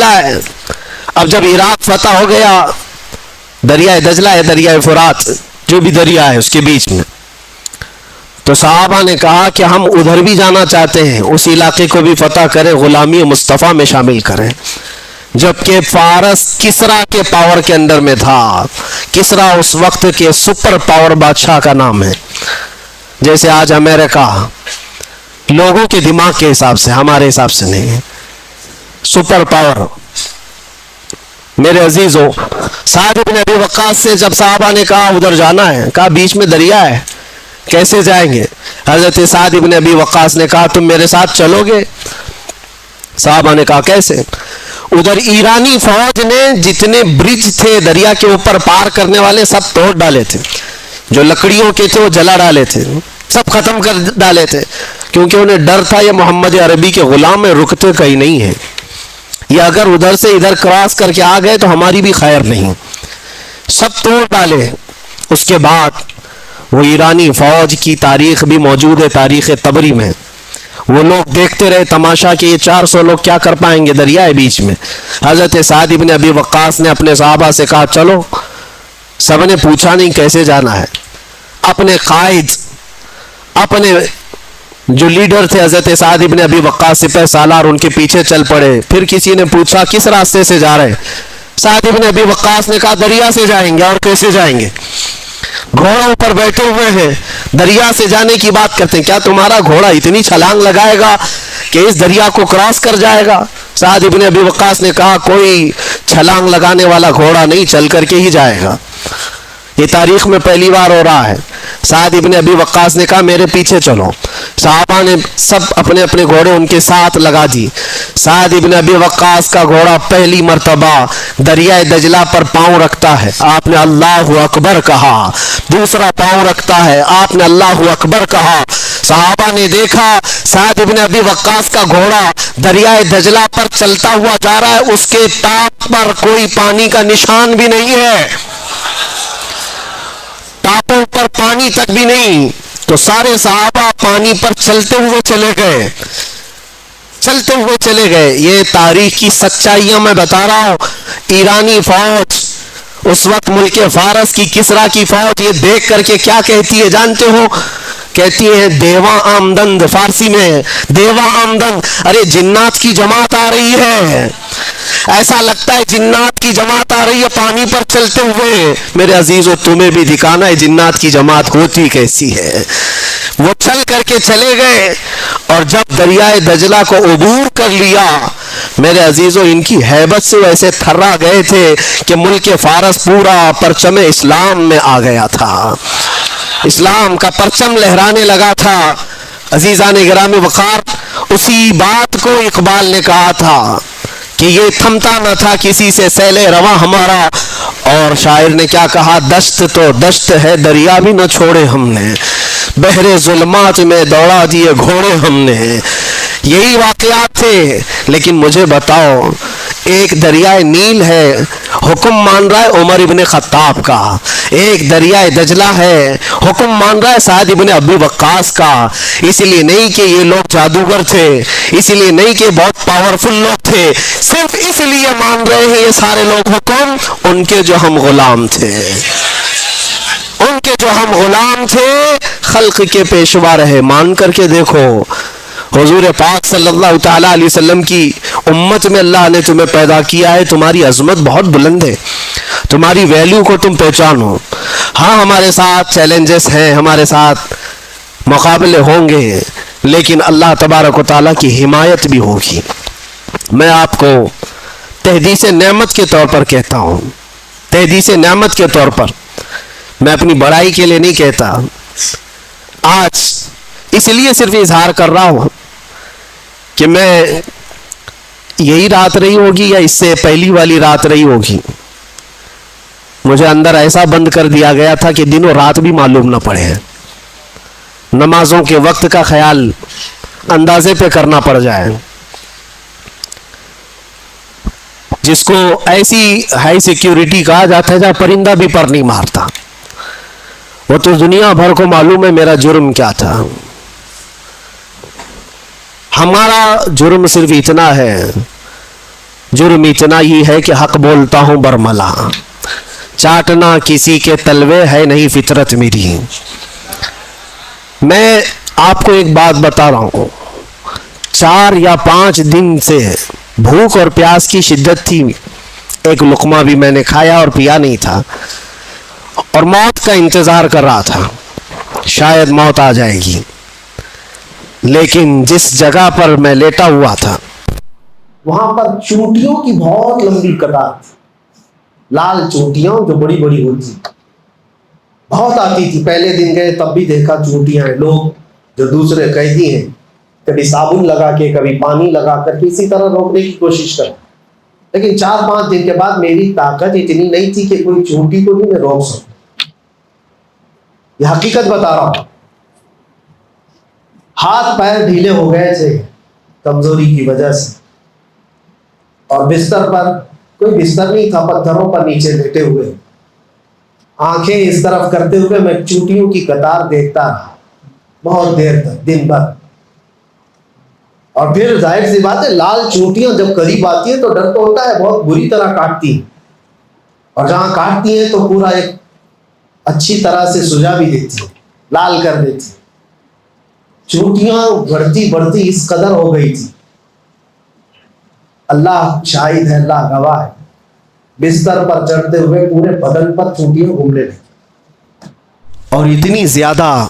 ہے. اب جب عراق فتح ہو گیا، دریائے دجلہ ہے، دریائے فرات جو بھی دریا ہے اس کے بیچ میں، تو صحابہ نے کہا کہ ہم ادھر بھی جانا چاہتے ہیں، اس علاقے کو بھی فتح کریں، غلامی مصطفیٰ میں شامل کریں. جبکہ فارس کسرا کے پاور کے اندر میں تھا. کسرا اس وقت کے سپر پاور بادشاہ کا نام ہے. جیسے آج امریکہ، لوگوں کے دماغ کے حساب سے، ہمارے حساب سے نہیں، سپر پاور. میرے عزیزوں، سعد بن ابی وقاص سے جب صحابہ نے کہا ادھر جانا ہے، کہا بیچ میں دریا ہے کیسے جائیں گے؟ حضرت سعد بن ابی وقاص نے کہا تم میرے ساتھ چلو گے؟ صحابہ نے کہا کیسے؟ ادھر ایرانی فوج نے جتنے برج تھے دریا کے اوپر پار کرنے والے سب توڑ ڈالے تھے. جو لکڑیوں کے تھے وہ جلا ڈالے تھے، سب ختم کر ڈالے تھے، کیونکہ انہیں ڈر تھا یہ محمد عربی کے غلام میں رکتے کہیں نہیں ہیں، یہ اگر ادھر سے ادھر کراس کر کے آ گئے تو ہماری بھی خیر نہیں. سب توڑ ڈالے. اس کے بعد وہ ایرانی فوج کی تاریخ بھی موجود ہے تاریخ طبری میں. وہ لوگ دیکھتے رہے تماشا کہ یہ 400 لوگ کیا کر پائیں گے دریائے بیچ میں. حضرت سعد بن ابی وقاص نے اپنے صحابہ سے کہا چلو. سب نے پوچھا نہیں کیسے جانا ہے. اپنے قائد، اپنے جو لیڈر تھے حضرت سعد بن ابی وقاص سپہ سالار، ان کے پیچھے چل پڑے. پھر کسی نے پوچھا کس راستے سے جا رہے؟ سعد بن ابی وقاص نے کہا دریا سے جائیں گے. اور کیسے جائیں گے؟ گھوڑوں پر بیٹھے ہوئے ہیں، دریا سے جانے کی بات کرتے ہیں. کیا تمہارا گھوڑا اتنی چھلانگ لگائے گا کہ اس دریا کو کراس کر جائے گا؟ سعد بن ابی وقاص نے کہا کوئی چھلانگ لگانے والا گھوڑا نہیں، چل کر کے ہی جائے گا. یہ تاریخ میں پہلی بار ہو رہا ہے. سعد بن ابی وقاص نے کہا میرے پیچھے چلو. صحابہ نے سب اپنے اپنے گھوڑے ان کے ساتھ لگا دی. سعد بن ابی وقاص کا گھوڑا پہلی مرتبہ دریائے دجلہ پر پاؤں رکھتا ہے، آپ نے اللہ اکبر کہا. دوسرا پاؤں رکھتا ہے، آپ نے اللہ اکبر کہا. صحابہ نے دیکھا سعد ابن ابی وقاص کا گھوڑا دریائے دجلہ پر چلتا ہوا جا رہا ہے، اس کے ٹاپ پر کوئی پانی کا نشان بھی نہیں ہے، ٹاپوں پر پانی تک بھی نہیں، تو سارے صحابہ پانی پر چلتے ہوئے چلے گئے، چلتے ہوئے چلے گئے۔ یہ تاریخ کی سچائیاں میں بتا رہا ہوں۔ ایرانی فوج اس وقت ملک فارس کی، کسرا کی فوج یہ دیکھ کر کے کیا کہتی ہے جانتے ہو؟ کہتی ہے دیواں آمدند، فارسی میں دیواں آمدند، ارے جنات کی جماعت آ رہی ہے، ایسا لگتا ہے جنات کی جماعت آ رہی ہے پانی پر چلتے ہوئے۔ میرے عزیزو تمہیں بھی دکھانا ہے جنات کی جماعت ہوتی کیسی ہے۔ وہ چل کر کے چلے گئے اور جب دریائے دجلہ کو عبور کر لیا، میرے عزیزو ان کی ہیبت سے ویسے تھرا گئے تھے کہ ملک فارس پورا پرچم اسلام میں آ گیا تھا، اسلام کا پرچم لہرانے لگا تھا۔ عزیزان گرامی وقار، اسی بات کو اقبال نے کہا تھا کہ یہ تھمتا نہ تھا کسی سے سیل رواں ہمارا، اور شاعر نے کیا کہا؟ دشت تو دشت ہے دریا بھی نہ چھوڑے ہم نے، بحر ظلمات میں دوڑا دیے گھوڑے ہم نے۔ یہی واقعات تھے، لیکن مجھے بتاؤ، ایک دریائے نیل ہے حکم مان رہا ہے عمر ابن خطاب کا، ایک دریائے دجلہ ہے حکم مان رہا ہے سعد ابن ابی وقاص کا۔ اس لیے نہیں کہ یہ لوگ جادوگر تھے، اس لیے نہیں کہ بہت پاورفل لوگ تھے، صرف اس لیے مان رہے ہیں یہ سارے لوگ حکم ان کے جو ہم غلام تھے، ان کے جو ہم غلام تھے، خلق کے پیشوا رہے۔ مان کر کے دیکھو، حضور پاک صلی اللہ تعالیٰ علیہ وسلم کی امت میں اللہ نے تمہیں پیدا کیا ہے، تمہاری عظمت بہت بلند ہے، تمہاری ویلیو کو تم پہچانو۔ ہاں ہمارے ساتھ چیلنجز ہیں، ہمارے ساتھ مقابلے ہوں گے، لیکن اللہ تبارک و تعالیٰ کی حمایت بھی ہوگی۔ میں آپ کو تحدیث نعمت کے طور پر کہتا ہوں، تحدیث نعمت کے طور پر، میں اپنی بڑائی کے لیے نہیں کہتا، آج اس لیے صرف اظہار کر رہا ہوں کہ میں یہی رات رہی ہوگی یا اس سے پہلی والی رات رہی ہوگی، مجھے اندر ایسا بند کر دیا گیا تھا کہ دن و رات بھی معلوم نہ پڑے، نمازوں کے وقت کا خیال اندازے پہ کرنا پڑ جائے۔ جس کو ایسی ہائی سیکیورٹی کہا جاتا ہے جہاں پرندہ بھی پر نہیں مارتا، وہ تو دنیا بھر کو معلوم ہے میرا جرم کیا تھا۔ ہمارا جرم صرف اتنا ہے، جرم اتنا ہی ہے کہ حق بولتا ہوں برملا، چاٹنا کسی کے تلوے ہے نہیں فطرت میری۔ میں آپ کو ایک بات بتا رہا ہوں، 4 یا 5 دن سے بھوک اور پیاس کی شدت تھی، ایک لقمہ بھی میں نے کھایا اور پیا نہیں تھا، اور موت کا انتظار کر رہا تھا، شاید موت آ جائے گی۔ لیکن جس جگہ پر میں لیٹا ہوا تھا وہاں پر چونٹیوں کی بہت لمبی قطار تھی، لال چونٹیاں جو بڑی بڑی ہوتی بہت آتی تھی۔ پہلے دن گئے تب بھی دیکھا چونٹیاں ہیں، لوگ جو دوسرے قیدی ہیں کبھی صابن لگا کے کبھی پانی لگا کر کسی طرح روکنے کی کوشش کریں، لیکن 4-5 دن کے بعد میری طاقت اتنی نہیں تھی کہ کوئی چونٹی کو بھی میں روک سکوں۔ یہ حقیقت بتا رہا ہوں، ہاتھ پیر ڈھیلے ہو گئے تھے کمزوری کی وجہ سے، اور بستر پر کوئی بستر نہیں تھا، پتھروں پر نیچے لیٹے ہوئے، آنکھیں اس طرف کرتے ہوئے میں چونٹیوں کی قطار دیکھتا رہا بہت دیر تک، دن بھر۔ اور پھر ظاہر سی بات ہے، لال چونٹیاں جب قریب آتی ہیں تو ڈر تو ہوتا ہے، بہت بری طرح کاٹتی ہیں، اور جہاں کاٹتی ہیں تو پورا ایک اچھی طرح سے سجا بھی دیتی ہیں، لال کر دیتی ہیں۔ چونٹیاں بڑھتی بڑھتی اس قدر ہو گئی تھی، اللہ شاہد ہے، اللہ گواہ ہے، بستر پر چڑھتے ہوئے پورے بدن پر چونٹیاں گھومنے لگی، اور اتنی زیادہ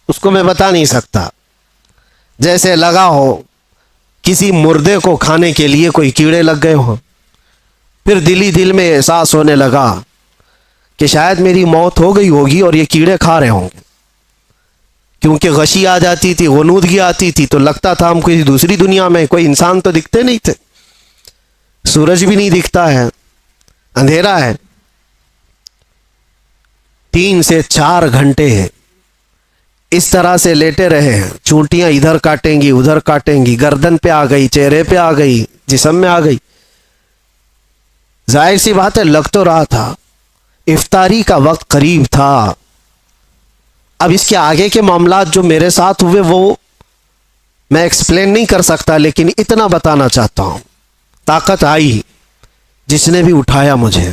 اس کو میں بتا نہیں سکتا، جیسے لگا ہو کسی مردے کو کھانے کے لیے کوئی کیڑے لگ گئے ہوں۔ پھر دل ہی دل میں احساس ہونے لگا کہ شاید میری موت ہو گئی ہوگی اور یہ کیڑے کھا رہے ہوں گے، کیونکہ غشی آ جاتی تھی، غنودگی آتی تھی، تو لگتا تھا ہم کوئی دوسری دنیا میں، کوئی انسان تو دکھتے نہیں تھے، سورج بھی نہیں دکھتا ہے، اندھیرا ہے۔ 3 سے 4 گھنٹے اس طرح سے لیٹے رہے، چونٹیاں ادھر کاٹیں گی ادھر کاٹیں گی، گردن پہ آ گئی، چہرے پہ آ گئی، جسم میں آ گئی۔ ظاہر سی بات ہے لگ تو رہا تھا، افطاری کا وقت قریب تھا۔ اب اس کے آگے کے معاملات جو میرے ساتھ ہوئے وہ میں ایکسپلین نہیں کر سکتا، لیکن اتنا بتانا چاہتا ہوں، طاقت آئی، جس نے بھی اٹھایا مجھے،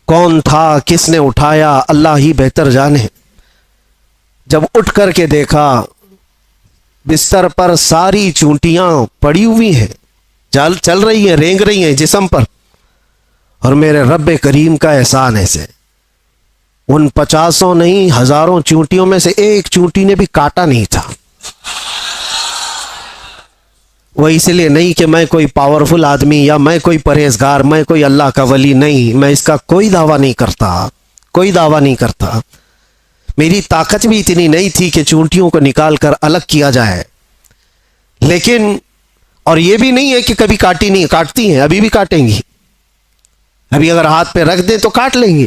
کون تھا، کس نے اٹھایا، اللہ ہی بہتر جانے۔ جب اٹھ کر کے دیکھا بستر پر ساری چونٹیاں پڑی ہوئی ہیں، چل رہی ہیں، رینگ رہی ہیں جسم پر، اور میرے رب کریم کا احسان ایسے ان 50 نہیں 1000 چونٹیوں میں سے ایک چونٹی نے بھی کاٹا نہیں تھا۔ وہ اس لیے نہیں کہ میں کوئی پاورفل آدمی یا میں کوئی پرہیزگار، میں کوئی اللہ کا ولی نہیں، میں اس کا کوئی دعویٰ نہیں کرتا، کوئی دعویٰ نہیں کرتا۔ میری طاقت بھی اتنی نہیں تھی کہ چونٹیوں کو نکال کر الگ کیا جائے، لیکن اور یہ بھی نہیں ہے کہ کبھی کاٹی نہیں، کاٹتی ہیں، ابھی بھی کاٹیں گی، ابھی اگر ہاتھ پہ رکھ دیں تو کاٹ لیں گی،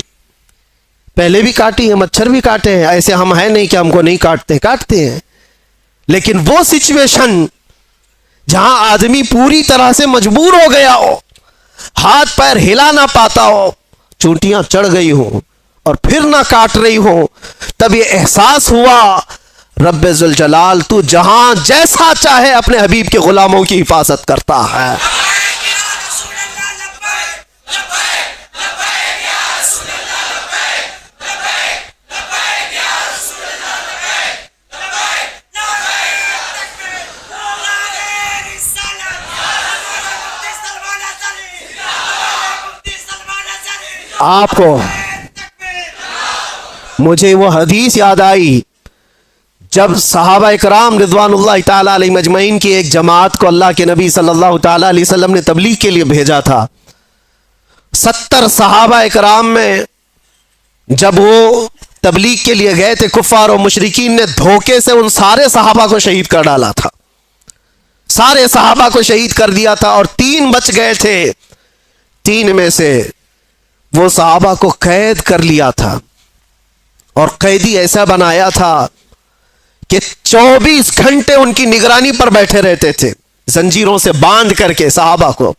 پہلے بھی کاٹی ہیں، مچھر بھی کاٹے ہیں، ایسے ہم ہیں نہیں کہ ہم کو نہیں کاٹتے، کاٹتے ہیں۔ لیکن وہ سچویشن جہاں آدمی پوری طرح سے مجبور ہو گیا ہو، ہاتھ پیر ہلا نہ پاتا ہو، چونٹیاں چڑھ گئی ہوں اور پھر نہ کاٹ رہی ہو، تب یہ احساس ہوا رب ذوالجلال تو جہاں جیسا چاہے اپنے حبیب کے غلاموں کی حفاظت کرتا ہے۔ آپ کو مجھے وہ حدیث یاد آئی جب صحابہ اکرام رضوان اللہ تعالی علیہ مجمعین کی ایک جماعت کو اللہ کے نبی صلی اللہ تعالی علیہ وسلم نے تبلیغ کے لیے بھیجا تھا۔ 70 صحابہ اکرام میں جب وہ تبلیغ کے لیے گئے تھے، کفار و مشرکین نے دھوکے سے ان سارے صحابہ کو شہید کر ڈالا تھا، سارے صحابہ کو شہید کر دیا تھا، اور 3 بچ گئے تھے۔ 3 میں سے وہ صحابہ کو قید کر لیا تھا، اور قیدی ایسا بنایا تھا کہ 24 گھنٹے ان کی نگرانی پر بیٹھے رہتے تھے، زنجیروں سے باندھ کر کے صحابہ کو۔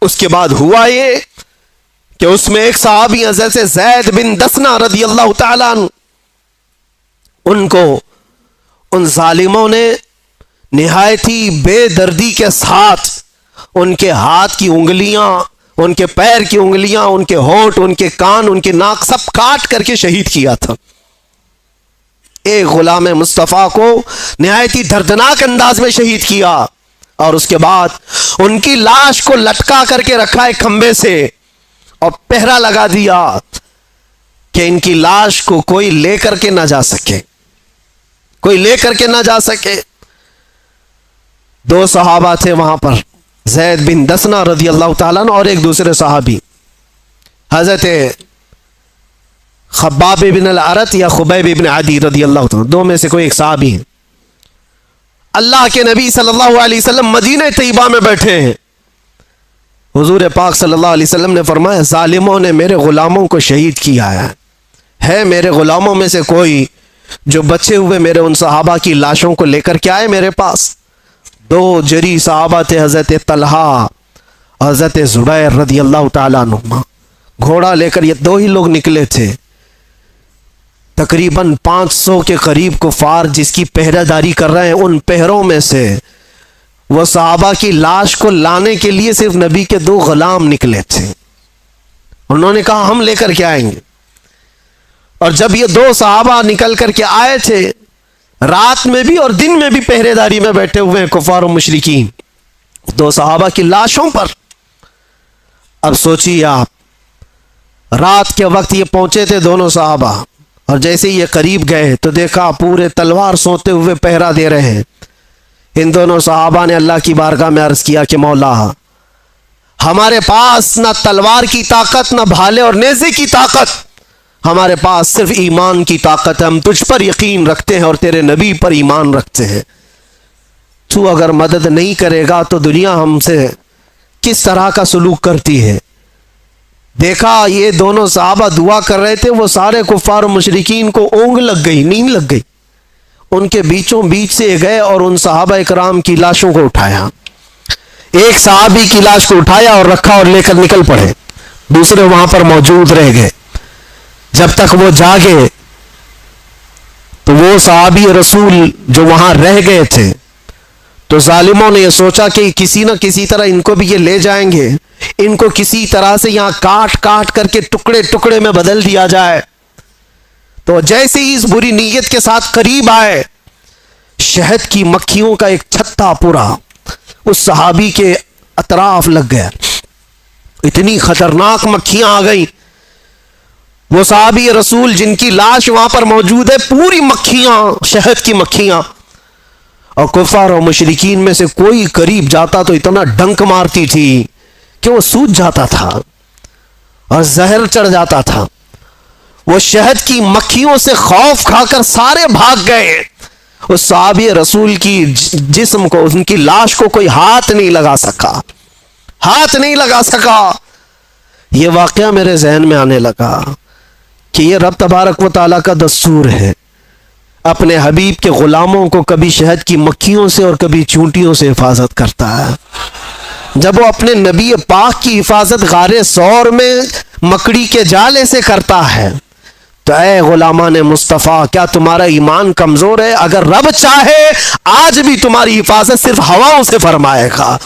اس کے بعد ہوا یہ کہ اس میں ایک صحابی حضرت زید بن دسنہ رضی اللہ تعالیٰ عنہ، ان کو ان ظالموں نے نہایت ہی بے دردی کے ساتھ ان کے ہاتھ کی انگلیاں، ان کے پیر کی انگلیاں، ان کے ہونٹ، ان کے کان، ان کے ناک سب کاٹ کر کے شہید کیا تھا۔ ایک غلام مصطفیٰ کو نہایت ہی دردناک انداز میں شہید کیا، اور اس کے بعد ان کی لاش کو لٹکا کر کے رکھا ایک کھمبے سے، اور پہرا لگا دیا کہ ان کی لاش کو کوئی لے کر کے نہ جا سکے، کوئی لے کر کے نہ جا سکے۔ 2 صحابہ تھے وہاں پر، زید بن دسنہ رضی اللہ تعالیٰ عنہ اور ایک دوسرے صحابی حضرت خباب بن الارت یا خبیب بن عدی رضی اللہ تعالیٰ، 2 میں سے کوئی ایک صحابی ہیں۔ اللہ کے نبی صلی اللہ علیہ وسلم مدینہ طیبہ میں بیٹھے ہیں، حضور پاک صلی اللہ علیہ وسلم نے فرمایا ظالموں نے میرے غلاموں کو شہید کیا ہے میرے غلاموں میں سے کوئی جو بچے ہوئے میرے ان صحابہ کی لاشوں کو لے کر کے آئے میرے پاس۔ 2 جری صحابہ تھے، حضرت طلحہ، حضرت زبیر رضی اللہ تعالیٰ عنہما، گھوڑا لے کر یہ 2 ہی لوگ نکلے تھے۔ تقریباً 500 کے قریب کفار جس کی پہرہ داری کر رہے ہیں، ان پہروں میں سے وہ صحابہ کی لاش کو لانے کے لیے صرف نبی کے 2 غلام نکلے تھے۔ انہوں نے کہا ہم لے کر کے آئیں گے، اور جب یہ 2 صحابہ نکل کر کے آئے تھے، رات میں بھی اور دن میں بھی پہرے داری میں بیٹھے ہوئے ہیں کفار و مشرکین 2 صحابہ کی لاشوں پر۔ اب سوچیے آپ، رات کے وقت یہ پہنچے تھے دونوں صحابہ، اور جیسے یہ قریب گئے تو دیکھا پورے تلوار سوتے ہوئے پہرا دے رہے ہیں۔ ان دونوں صحابہ نے اللہ کی بارگاہ میں عرض کیا کہ مولا، ہمارے پاس نہ تلوار کی طاقت، نہ بھالے اور نیزے کی طاقت، ہمارے پاس صرف ایمان کی طاقت ہے، ہم تجھ پر یقین رکھتے ہیں اور تیرے نبی پر ایمان رکھتے ہیں، تو اگر مدد نہیں کرے گا تو دنیا ہم سے کس طرح کا سلوک کرتی ہے۔ دیکھا یہ دونوں صحابہ دعا کر رہے تھے، وہ سارے کفار و مشرکین کو اونگ لگ گئی، نیند لگ گئی. ان کے بیچوں بیچ سے گئے اور ان صحابہ اکرام کی لاشوں کو اٹھایا. ایک صحابی کی لاش کو اٹھایا اور رکھا اور لے کر نکل پڑے. دوسرے وہاں پر موجود رہ گئے. جب تک وہ جاگے تو وہ صحابی رسول جو وہاں رہ گئے تھے، تو ظالموں نے یہ سوچا کہ کسی نہ کسی طرح ان کو بھی یہ لے جائیں گے، ان کو کسی طرح سے یہاں کاٹ کاٹ کر کے ٹکڑے ٹکڑے میں بدل دیا جائے. تو جیسے ہی اس بری نیت کے ساتھ قریب آئے، شہد کی مکھیوں کا ایک چھتا پورا اس صحابی کے اطراف لگ گیا. اتنی خطرناک مکھیاں آ گئیں. وہ صحابی رسول جن کی لاش وہاں پر موجود ہے، پوری مکھیاں، شہد کی مکھیاں. اور کفار و مشرکین میں سے کوئی قریب جاتا تو اتنا ڈنک مارتی تھی کہ وہ سوج جاتا تھا اور زہر چڑھ جاتا تھا. وہ شہد کی مکھیوں سے خوف کھا کر سارے بھاگ گئے. اس صحابی رسول کی جسم کو، ان کی لاش کو کوئی ہاتھ نہیں لگا سکا، ہاتھ نہیں لگا سکا. یہ واقعہ میرے ذہن میں آنے لگا کہ یہ رب تبارک و تعالیٰ کا دستور ہے، اپنے حبیب کے غلاموں کو کبھی شہد کی مکھیوں سے اور کبھی چونٹیوں سے حفاظت کرتا ہے. جب وہ اپنے نبی پاک کی حفاظت غار ثور میں مکڑی کے جالے سے کرتا ہے، تو اے غلامان مصطفیٰ، کیا تمہارا ایمان کمزور ہے؟ اگر رب چاہے آج بھی تمہاری حفاظت صرف ہواؤں سے فرمائے گا،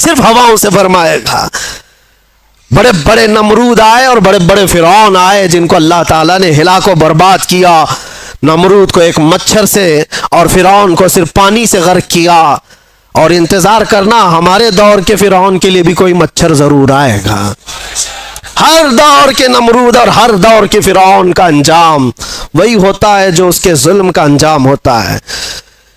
صرف ہواؤں سے فرمائے گا. بڑے بڑے نمرود آئے اور بڑے بڑے فرعون آئے جن کو اللہ تعالیٰ نے ہلاک و برباد کیا. نمرود کو ایک مچھر سے اور فرعون کو صرف پانی سے غرق کیا. اور انتظار کرنا، ہمارے دور کے فرعون کے لیے بھی کوئی مچھر ضرور آئے گا. ہر دور کے نمرود اور ہر دور کے فرعون کا انجام وہی ہوتا ہے جو اس کے ظلم کا انجام ہوتا ہے.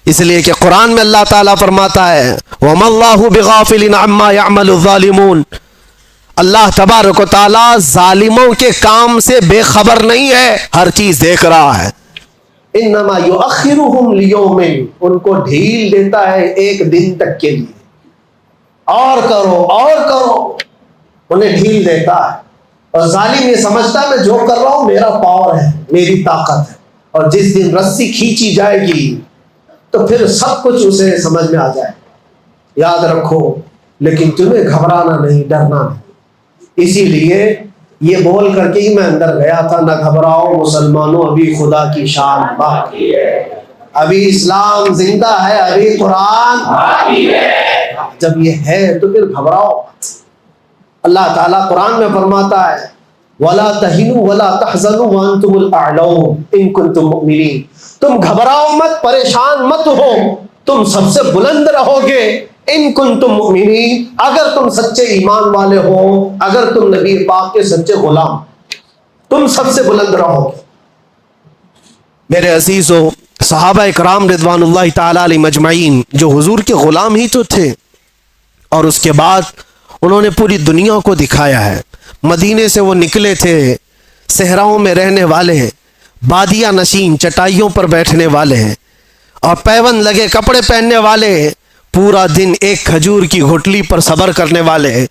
اس لیے کہ قرآن میں اللہ تعالیٰ فرماتا ہے وَمَا اللَّهُ بِغَافِلٍ عَمَّا يَعْمَلُ الظَّالِمُونَ. اللہ تبارک و تعالیٰ ظالموں کے کام سے بے خبر نہیں ہے، ہر چیز دیکھ رہا ہے. انما یؤخرہم لیوم، ان کو ڈھیل دیتا ہے ایک دن تک کے لیے. اور کرو اور کرو، انہیں ڈھیل دیتا ہے. اور ظالم یہ سمجھتا ہے میں جو کر رہا ہوں میرا پاور ہے، میری طاقت ہے. اور جس دن رسی کھینچی جائے گی تو پھر سب کچھ اسے سمجھ میں آ جائے. یاد رکھو، لیکن تمہیں گھبرانا نہیں، ڈرنا نہیں. اسی لیے یہ بول کر کے ہی میں اندر گیا تھا، نہ گھبراؤ مسلمانوں، ابھی خدا کی شان باقی ہے، ابھی اسلام زندہ ہے، ابھی قرآن باقی ہے. جب یہ ہے تو پھر گھبراؤ. اللہ تعالیٰ قرآن میں فرماتا ہے وَلَا تَهِنُوا وَلَا تَحْزَنُوا وَأَنْتُمُ الْأَعْلَوْنَ إِن كُنتُم مُؤْمِنِينَ. تم گھبراؤ مت، پریشان مت ہو، تم سب سے بلند رہو گے. ان کنتم مؤمنین، اگر تم سچے ایمان والے ہو، اگر تم نبی پاک کے سچے غلام، تم سب سے بلند رہو گے. میرے عزیزو، صحابہ اکرام رضوان اللہ تعالیٰ علیہ مجمعین جو حضور کے غلام ہی تو تھے، اور اس کے بعد انہوں نے پوری دنیا کو دکھایا ہے. مدینے سے وہ نکلے تھے، صحراؤں میں رہنے والے ہیں، بادیہ نشین، چٹائیوں پر بیٹھنے والے ہیں، اور پیون لگے کپڑے پہننے والے ہیں، پورا دن ایک کھجور کی گھٹلی پر صبر کرنے والے ہیں،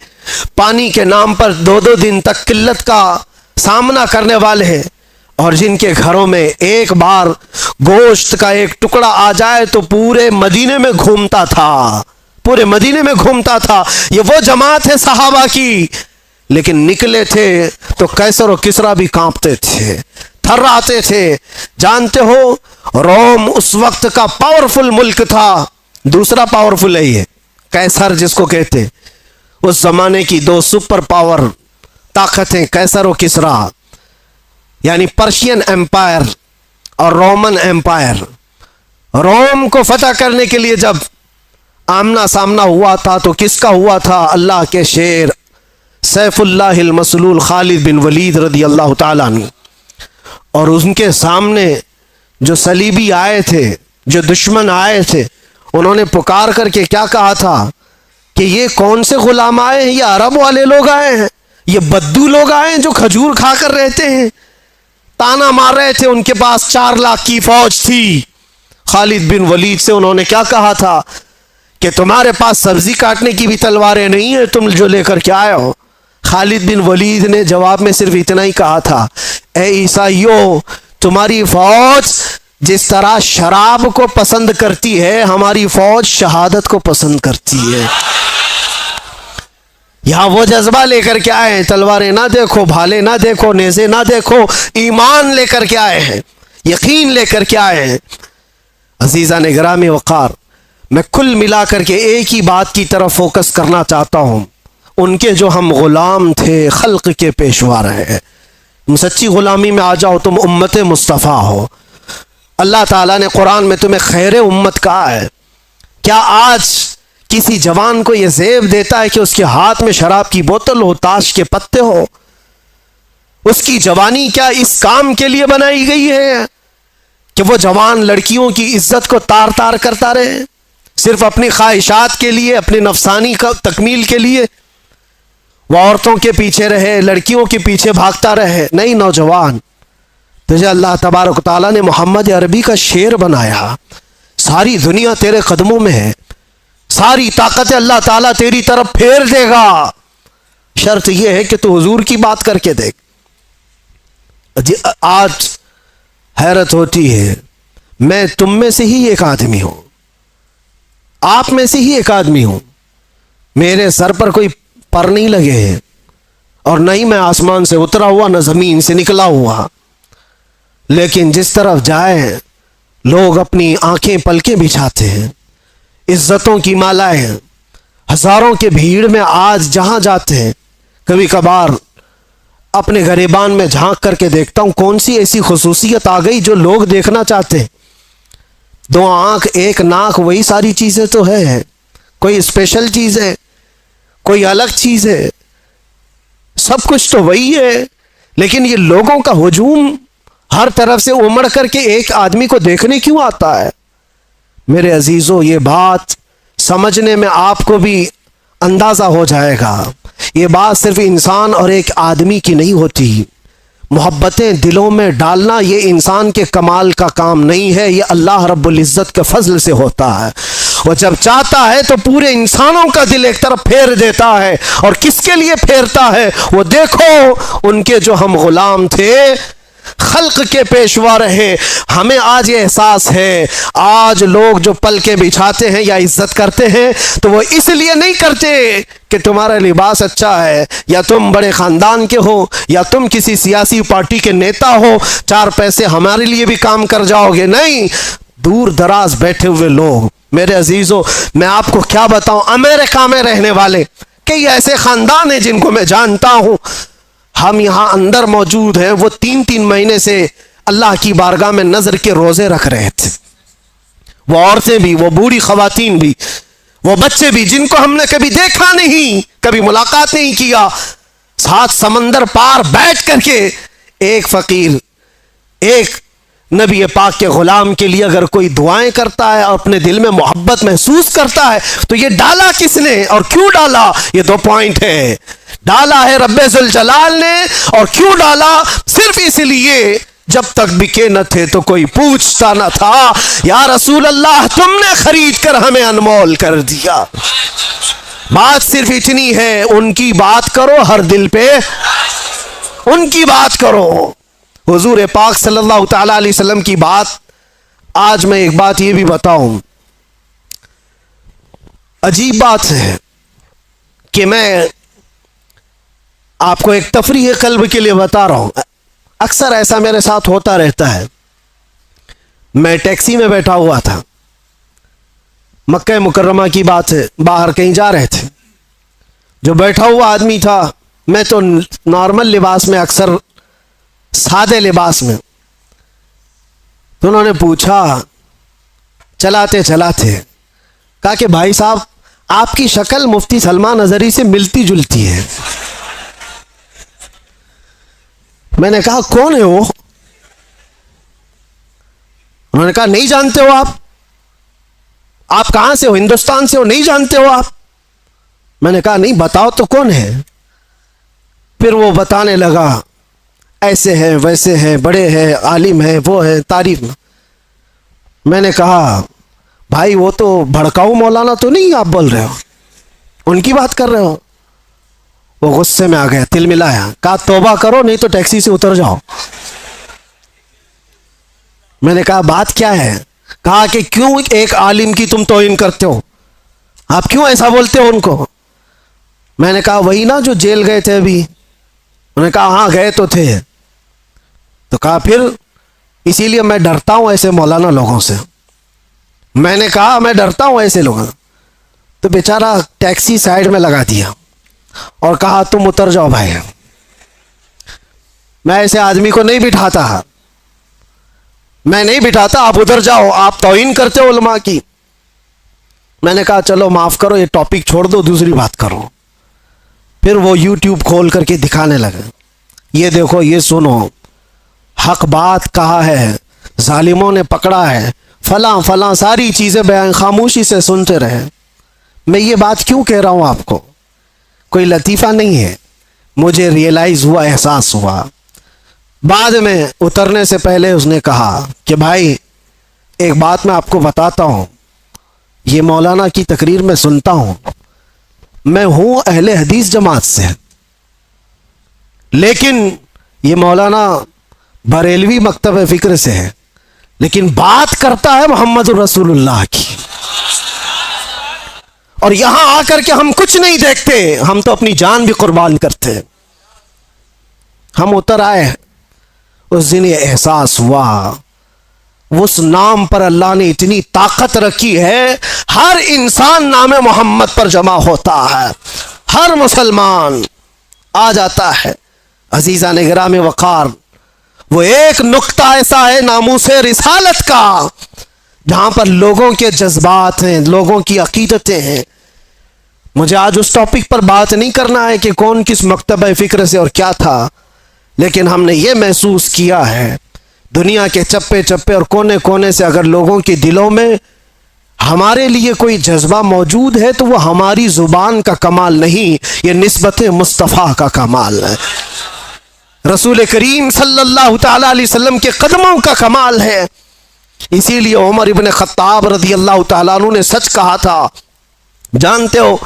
پانی کے نام پر 2 دن تک قلت کا سامنا کرنے والے ہیں، اور جن کے گھروں میں ایک بار گوشت کا ایک ٹکڑا آ جائے تو پورے مدینے میں گھومتا تھا، پورے مدینے میں گھومتا تھا. یہ وہ جماعت ہے صحابہ کی. لیکن نکلے تھے تو قیصر و کسریٰ بھی کانپتے تھے، تھراتے تھے. جانتے ہو روم اس وقت کا پاورفل ملک تھا. دوسرا پاورفل ہے یہ قیصر جس کو کہتے. اس زمانے کی 2 سپر پاور طاقتیں قیصر و کسریٰ، یعنی پرشین ایمپائر اور رومن ایمپائر. روم کو فتح کرنے کے لیے جب آمنا سامنا ہوا تھا تو کس کا ہوا تھا؟ اللہ کے شیر سیف اللہ المسلول خالد بن ولید رضی اللہ تعالیٰ عنہ. اور ان کے سامنے جو صلیبی آئے تھے، جو دشمن آئے تھے، انہوں نے پکار کر کے کیا کہا تھا کہ یہ کون سے غلام آئے ہیں؟ یہ عرب والے لوگ آئے ہیں، یہ بدو لوگ آئے ہیں جو کھجور کھا کر رہتے ہیں. تانا مار رہے تھے. ان کے پاس 4 لاکھ کی فوج تھی. خالد بن ولید سے انہوں نے کیا کہا تھا کہ تمہارے پاس سبزی کاٹنے کی بھی تلواریں نہیں ہیں، تم جو لے کر کے آئے ہو. خالد بن ولید نے جواب میں صرف اتنا ہی کہا تھا، اے عیسائیو، تمہاری فوج جس طرح شراب کو پسند کرتی ہے، ہماری فوج شہادت کو پسند کرتی ہے۔ یہاں وہ جذبہ لے کر کے آئے ہیں، تلواریں نہ دیکھو، بھالے نہ دیکھو، نیزے نہ دیکھو، ایمان لے کر کے آئے ہیں، یقین لے کر کے آئے ہیں۔ عزیزان گرامی وقار، میں کل ملا کر کے ایک ہی بات کی طرف فوکس کرنا چاہتا ہوں، ان کے جو ہم غلام تھے، خلق کے پیشوا رہے، تم سچی غلامی میں آ جاؤ، تم امت مصطفیٰ ہو۔ اللہ تعالیٰ نے قرآن میں تمہیں خیر امت کہا ہے۔ کیا آج کسی جوان کو یہ زیب دیتا ہے کہ اس کے ہاتھ میں شراب کی بوتل ہو، تاش کے پتے ہو؟ اس کی جوانی کیا اس کام کے لیے بنائی گئی ہے کہ وہ جوان لڑکیوں کی عزت کو تار تار کرتا رہے، صرف اپنی خواہشات کے لیے، اپنے نفسانی کا تکمیل کے لیے وہ عورتوں کے پیچھے رہے، لڑکیوں کے پیچھے بھاگتا رہے؟ نہیں نوجوان، تجھے اللہ تبارک و تعالیٰ نے محمد عربی کا شیر بنایا، ساری دنیا تیرے قدموں میں ہے، ساری طاقت اللہ تعالیٰ تیری طرف پھیر دے گا، شرط یہ ہے کہ تو حضور کی بات کر کے دیکھ۔ آج حیرت ہوتی ہے، میں تم میں سے ہی ایک آدمی ہوں، آپ میں سے ہی ایک آدمی ہوں، میرے سر پر کوئی پر نہیں لگے ہیں، اور نہ ہی میں آسمان سے اترا ہوا، نہ زمین سے نکلا ہوا، لیکن جس طرف جائیں لوگ اپنی آنکھیں پلکیں بچھاتے ہیں، عزتوں کی مالائیں، ہزاروں کے بھیڑ میں آج جہاں جاتے ہیں، کبھی کبھار اپنے گریبان میں جھانک کر کے دیکھتا ہوں کون سی ایسی خصوصیت آ گئی جو لوگ دیکھنا چاہتے ہیں۔ دو آنکھ ایک ناک، وہی ساری چیزیں تو ہے، کوئی اسپیشل چیز ہے، کوئی الگ چیز ہے، سب کچھ تو وہی ہے، لیکن یہ لوگوں کا ہجوم ہر طرف سے امڑ کر کے ایک آدمی کو دیکھنے کیوں آتا ہے؟ میرے عزیزوں، یہ بات سمجھنے میں آپ کو بھی اندازہ ہو جائے گا، یہ بات صرف انسان اور ایک آدمی کی نہیں ہوتی، محبتیں دلوں میں ڈالنا یہ انسان کے کمال کا کام نہیں ہے، یہ اللہ رب العزت کے فضل سے ہوتا ہے۔ وہ جب چاہتا ہے تو پورے انسانوں کا دل ایک طرف پھیر دیتا ہے، اور کس کے لیے پھیرتا ہے؟ وہ دیکھو، ان کے جو ہم غلام تھے، خلق کے پیشوا رہے۔ ہمیں آج یہ احساس ہے، آج لوگ جو پلکیں بچھاتے ہیں یا عزت کرتے ہیں تو وہ اس لیے نہیں کرتے کہ تمہارا لباس اچھا ہے، یا تم بڑے خاندان کے ہو، یا تم کسی سیاسی پارٹی کے نیتا ہو، چار پیسے ہمارے لیے بھی کام کر جاؤ گے، نہیں، دور دراز بیٹھے ہوئے لوگ۔ میرے عزیزوں، میں آپ کو کیا بتاؤں، امریکہ میں رہنے والے کئی ایسے خاندان ہیں جن کو میں جانتا ہوں، ہم یہاں اندر موجود ہیں، وہ 3 مہینے سے اللہ کی بارگاہ میں نظر کے روزے رکھ رہے تھے، وہ عورتیں بھی، وہ بوڑھی خواتین بھی، وہ بچے بھی، جن کو ہم نے کبھی دیکھا نہیں، کبھی ملاقات نہیں کیا، ساتھ سمندر پار بیٹھ کر کے ایک فقیر، ایک نبی پاک کے غلام کے لیے اگر کوئی دعائیں کرتا ہے اور اپنے دل میں محبت محسوس کرتا ہے تو یہ ڈالا کس نے اور کیوں ڈالا؟ یہ 2 پوائنٹ ہے، ڈالا ہے رب ذوالجلال نے، اور کیوں ڈالا؟ صرف اس لیے جب تک بکے نہ تھے تو کوئی پوچھتا نہ تھا، یا رسول اللہ تم نے خرید کر ہمیں انمول کر دیا۔ بات صرف اتنی ہے، ان کی بات کرو، ہر دل پہ ان کی بات کرو۔ حضور پاک صلی اللہ تعالیٰ علیہ وسلم کی بات، آج میں ایک بات یہ بھی بتاؤں، عجیب بات ہے کہ میں آپ کو ایک تفریح قلب کے لیے بتا رہا ہوں، اکثر ایسا میرے ساتھ ہوتا رہتا ہے۔ میں ٹیکسی میں بیٹھا ہوا تھا، مکہ مکرمہ کی بات ہے، باہر کہیں جا رہے تھے، جو بیٹھا ہوا آدمی تھا، میں تو نارمل لباس میں، اکثر سادے لباس میں، تو انہوں نے پوچھا چلاتے چلاتے، کہا کہ بھائی صاحب آپ کی شکل مفتی سلمان اظہری سے ملتی جلتی ہے۔ میں نے کہا کون ہے وہ؟ انہوں نے کہا نہیں جانتے ہو آپ کہاں سے ہو؟ ہندوستان سے ہو؟ نہیں جانتے ہو آپ؟ میں نے کہا نہیں، بتاؤ تو کون ہے؟ پھر وہ بتانے لگا، ایسے ہیں ویسے ہیں، بڑے ہیں، عالم ہیں، وہ ہیں، تعریف میں۔ میں نے کہا بھائی وہ تو بھڑکاؤ مولانا تو نہیں آپ بول رہے ہو، ان کی بات کر رہے ہو؟ وہ غصے میں آ گیا, تل ملایا, کہا توبہ کرو نہیں تو ٹیکسی سے اتر جاؤ. میں نے کہا بات کیا ہے؟ کہا کہ کیوں ایک عالم کی تم توہین کرتے ہو, آپ کیوں ایسا بولتے ہو ان کو؟ میں نے کہا وہی نا جو جیل گئے تھے ابھی. انہوں نے کہا ہاں گئے تو تھے. تو کہا پھر اسی لیے میں ڈرتا ہوں ایسے مولانا لوگوں سے. میں نے کہا میں ڈرتا ہوں ایسے لوگوں. تو بیچارہ ٹیکسی سائڈ میں لگا دیا اور کہا تم اتر جاؤ بھائی. میں ایسے آدمی کو نہیں بٹھاتا, میں نہیں بٹھاتا, آپ ادھر جاؤ, آپ توہین کرتے ہو علماء کی. میں نے کہا چلو معاف کرو, یہ ٹاپک چھوڑ دو, دوسری بات کرو. پھر وہ یوٹیوب کھول کر کے دکھانے لگے, یہ دیکھو, یہ سنو, حق بات کہا ہے, ظالموں نے پکڑا ہے, فلاں فلاں ساری چیزیں بیان, خاموشی سے سنتے رہے. میں یہ بات کیوں کہہ رہا ہوں آپ کو؟ کوئی لطیفہ نہیں ہے, مجھے ریئلائز ہوا, احساس ہوا. بعد میں اترنے سے پہلے اس نے کہا کہ بھائی ایک بات میں آپ کو بتاتا ہوں, یہ مولانا کی تقریر میں سنتا ہوں, میں ہوں اہل حدیث جماعت سے, لیکن یہ مولانا بریلوی مکتب فکر سے ہے, لیکن بات کرتا ہے محمد رسول اللہ کی. اور یہاں آ کر کے ہم کچھ نہیں دیکھتے, ہم تو اپنی جان بھی قربان کرتے. ہم اتر آئے, اس دن یہ احساس ہوا, اس نام پر اللہ نے اتنی طاقت رکھی ہے, ہر انسان نام محمد پر جمع ہوتا ہے, ہر مسلمان آ جاتا ہے. عزیزان گرامی وقار, وہ ایک نقطہ ایسا ہے ناموس رسالت کا جہاں پر لوگوں کے جذبات ہیں, لوگوں کی عقیدتیں ہیں. مجھے آج اس ٹاپک پر بات نہیں کرنا ہے کہ کون کس مکتبہ فکر سے اور کیا تھا, لیکن ہم نے یہ محسوس کیا ہے دنیا کے چپے چپے اور کونے کونے سے اگر لوگوں کے دلوں میں ہمارے لیے کوئی جذبہ موجود ہے تو وہ ہماری زبان کا کمال نہیں, یہ نسبت مصطفیٰ کا کمال ہے, رسول کریم صلی اللہ تعالی علیہ وسلم کے قدموں کا کمال ہے. اسی لیے عمر ابن خطاب رضی اللہ تعالیٰ عنہ نے سچ کہا تھا. جانتے ہو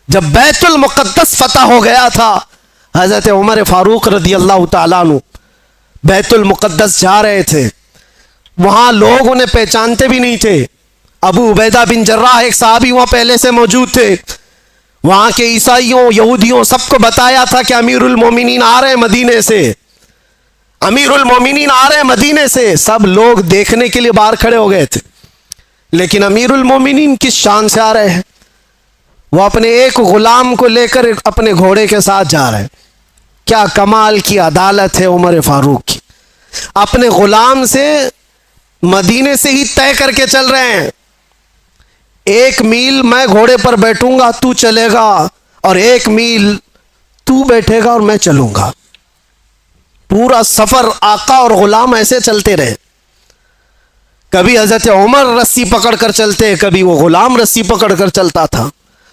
جب بیت المقدس فتح ہو گیا تھا, حضرت عمر فاروق رضی اللہ تعالیٰ عنہ بیت المقدس جا رہے تھے, وہاں لوگ انہیں پہچانتے بھی نہیں تھے. ابو عبیدہ بن جراح ایک صحابی وہاں پہلے سے موجود تھے, وہاں کے عیسائیوں یہودیوں سب کو بتایا تھا کہ امیر المومنین آ رہے ہیں مدینے سے, امیر المومنین آ رہے ہیں مدینے سے. سب لوگ دیکھنے کے لیے باہر کھڑے ہو گئے تھے, لیکن امیر المومنین کس شان سے آ رہے ہیں؟ وہ اپنے ایک غلام کو لے کر اپنے گھوڑے کے ساتھ جا رہے ہیں. کیا کمال کی عدالت ہے عمر فاروق کی, اپنے غلام سے مدینے سے ہی طے کر کے چل رہے ہیں, 1 میل میں گھوڑے پر بیٹھوں گا تو چلے گا, اور 1 میل تو بیٹھے گا اور میں چلوں گا. پورا سفر آقا اور غلام ایسے چلتے رہے. کبھی حضرت عمر رسی پکڑ کر چلتے, کبھی وہ غلام رسی پکڑ کر چلتا تھا.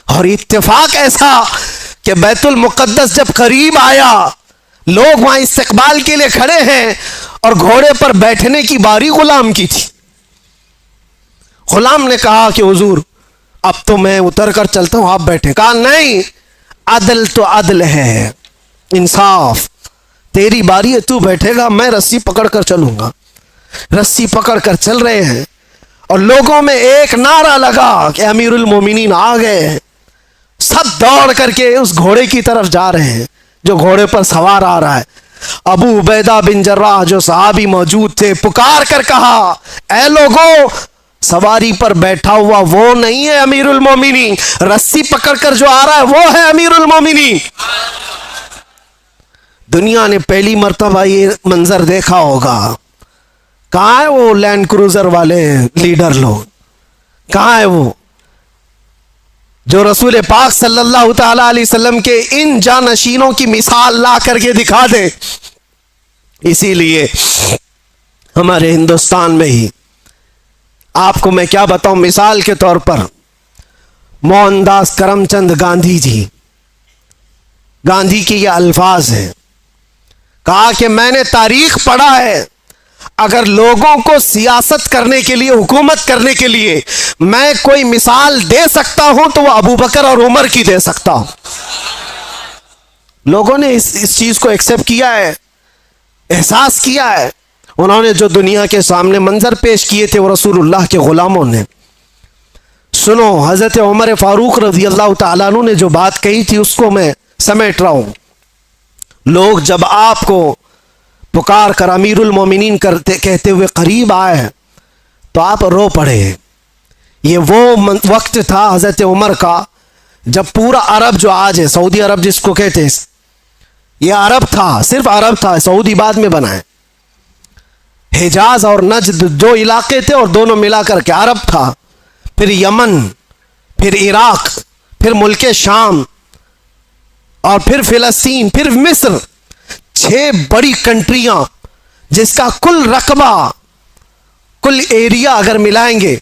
اور اتفاق ایسا کہ بیت المقدس جب قریب آیا, لوگ وہاں استقبال کے لیے کھڑے ہیں, اور گھوڑے پر بیٹھنے کی باری غلام کی تھی. غلام نے کہا کہ حضور اب تو میں اتر کر چلتا ہوں, آپ بیٹھے. کہا نہیں, عدل تو عدل ہے, انصاف, تیری باری ہے تو بیٹھے گا, میں رسی پکڑ کر چلوں گا. رسی پکڑ کر چل رہے ہیں, اور لوگوں میں ایک نعرہ لگا کہ امیر المومنین آ گئے ہیں. سب دوڑ کر کے اس گھوڑے کی طرف جا رہے ہیں جو گھوڑے پر سوار آ رہا ہے. ابو عبیدہ بن جراح جو صحابی موجود تھے پکار کر کہا, اے لوگوں, سواری پر بیٹھا ہوا وہ نہیں ہے امیر المومنین, رسی پکڑ کر جو آ رہا ہے وہ ہے امیر المومنین. دنیا نے پہلی مرتبہ یہ منظر دیکھا ہوگا. کہاں ہے وہ لینڈ کروزر والے لیڈر لوگ, کہاں ہے وہ جو رسول پاک صلی اللہ تعالی علیہ وسلم کے ان جانشینوں کی مثال لا کر کے دکھا دے. اسی لیے ہمارے ہندوستان میں ہی آپ کو میں کیا بتاؤں, مثال کے طور پر موہن داس کرم چند گاندھی جی, گاندھی کے یہ الفاظ ہیں, کہا کہ میں نے تاریخ پڑھا ہے, اگر لوگوں کو سیاست کرنے کے لیے, حکومت کرنے کے لیے میں کوئی مثال دے سکتا ہوں تو وہ ابو بکر اور عمر کی دے سکتا ہوں. لوگوں نے اس چیز کو ایکسیپٹ کیا ہے, احساس کیا ہے. انہوں نے جو دنیا کے سامنے منظر پیش کیے تھے وہ رسول اللہ کے غلاموں نے. سنو, حضرت عمر فاروق رضی اللہ تعالیٰ عنہ نے جو بات کہی تھی اس کو میں سمیٹ رہا ہوں. لوگ جب آپ کو پکار کر امیر المومنین کہتے ہوئے قریب آئے تو آپ رو پڑے. یہ وہ وقت تھا حضرت عمر کا جب پورا عرب جو آج ہے, سعودی عرب جس کو کہتے ہیں, یہ عرب تھا, صرف عرب تھا, سعودی بعد میں بنا ہے. حجاز اور نجد جو علاقے تھے اور دونوں ملا کر کے عرب تھا. پھر یمن, پھر عراق, پھر ملک شام, اور پھر فلسطین, پھر مصر. 6 بڑی کنٹریاں جس کا کل رقبہ, کل ایریا اگر ملائیں گے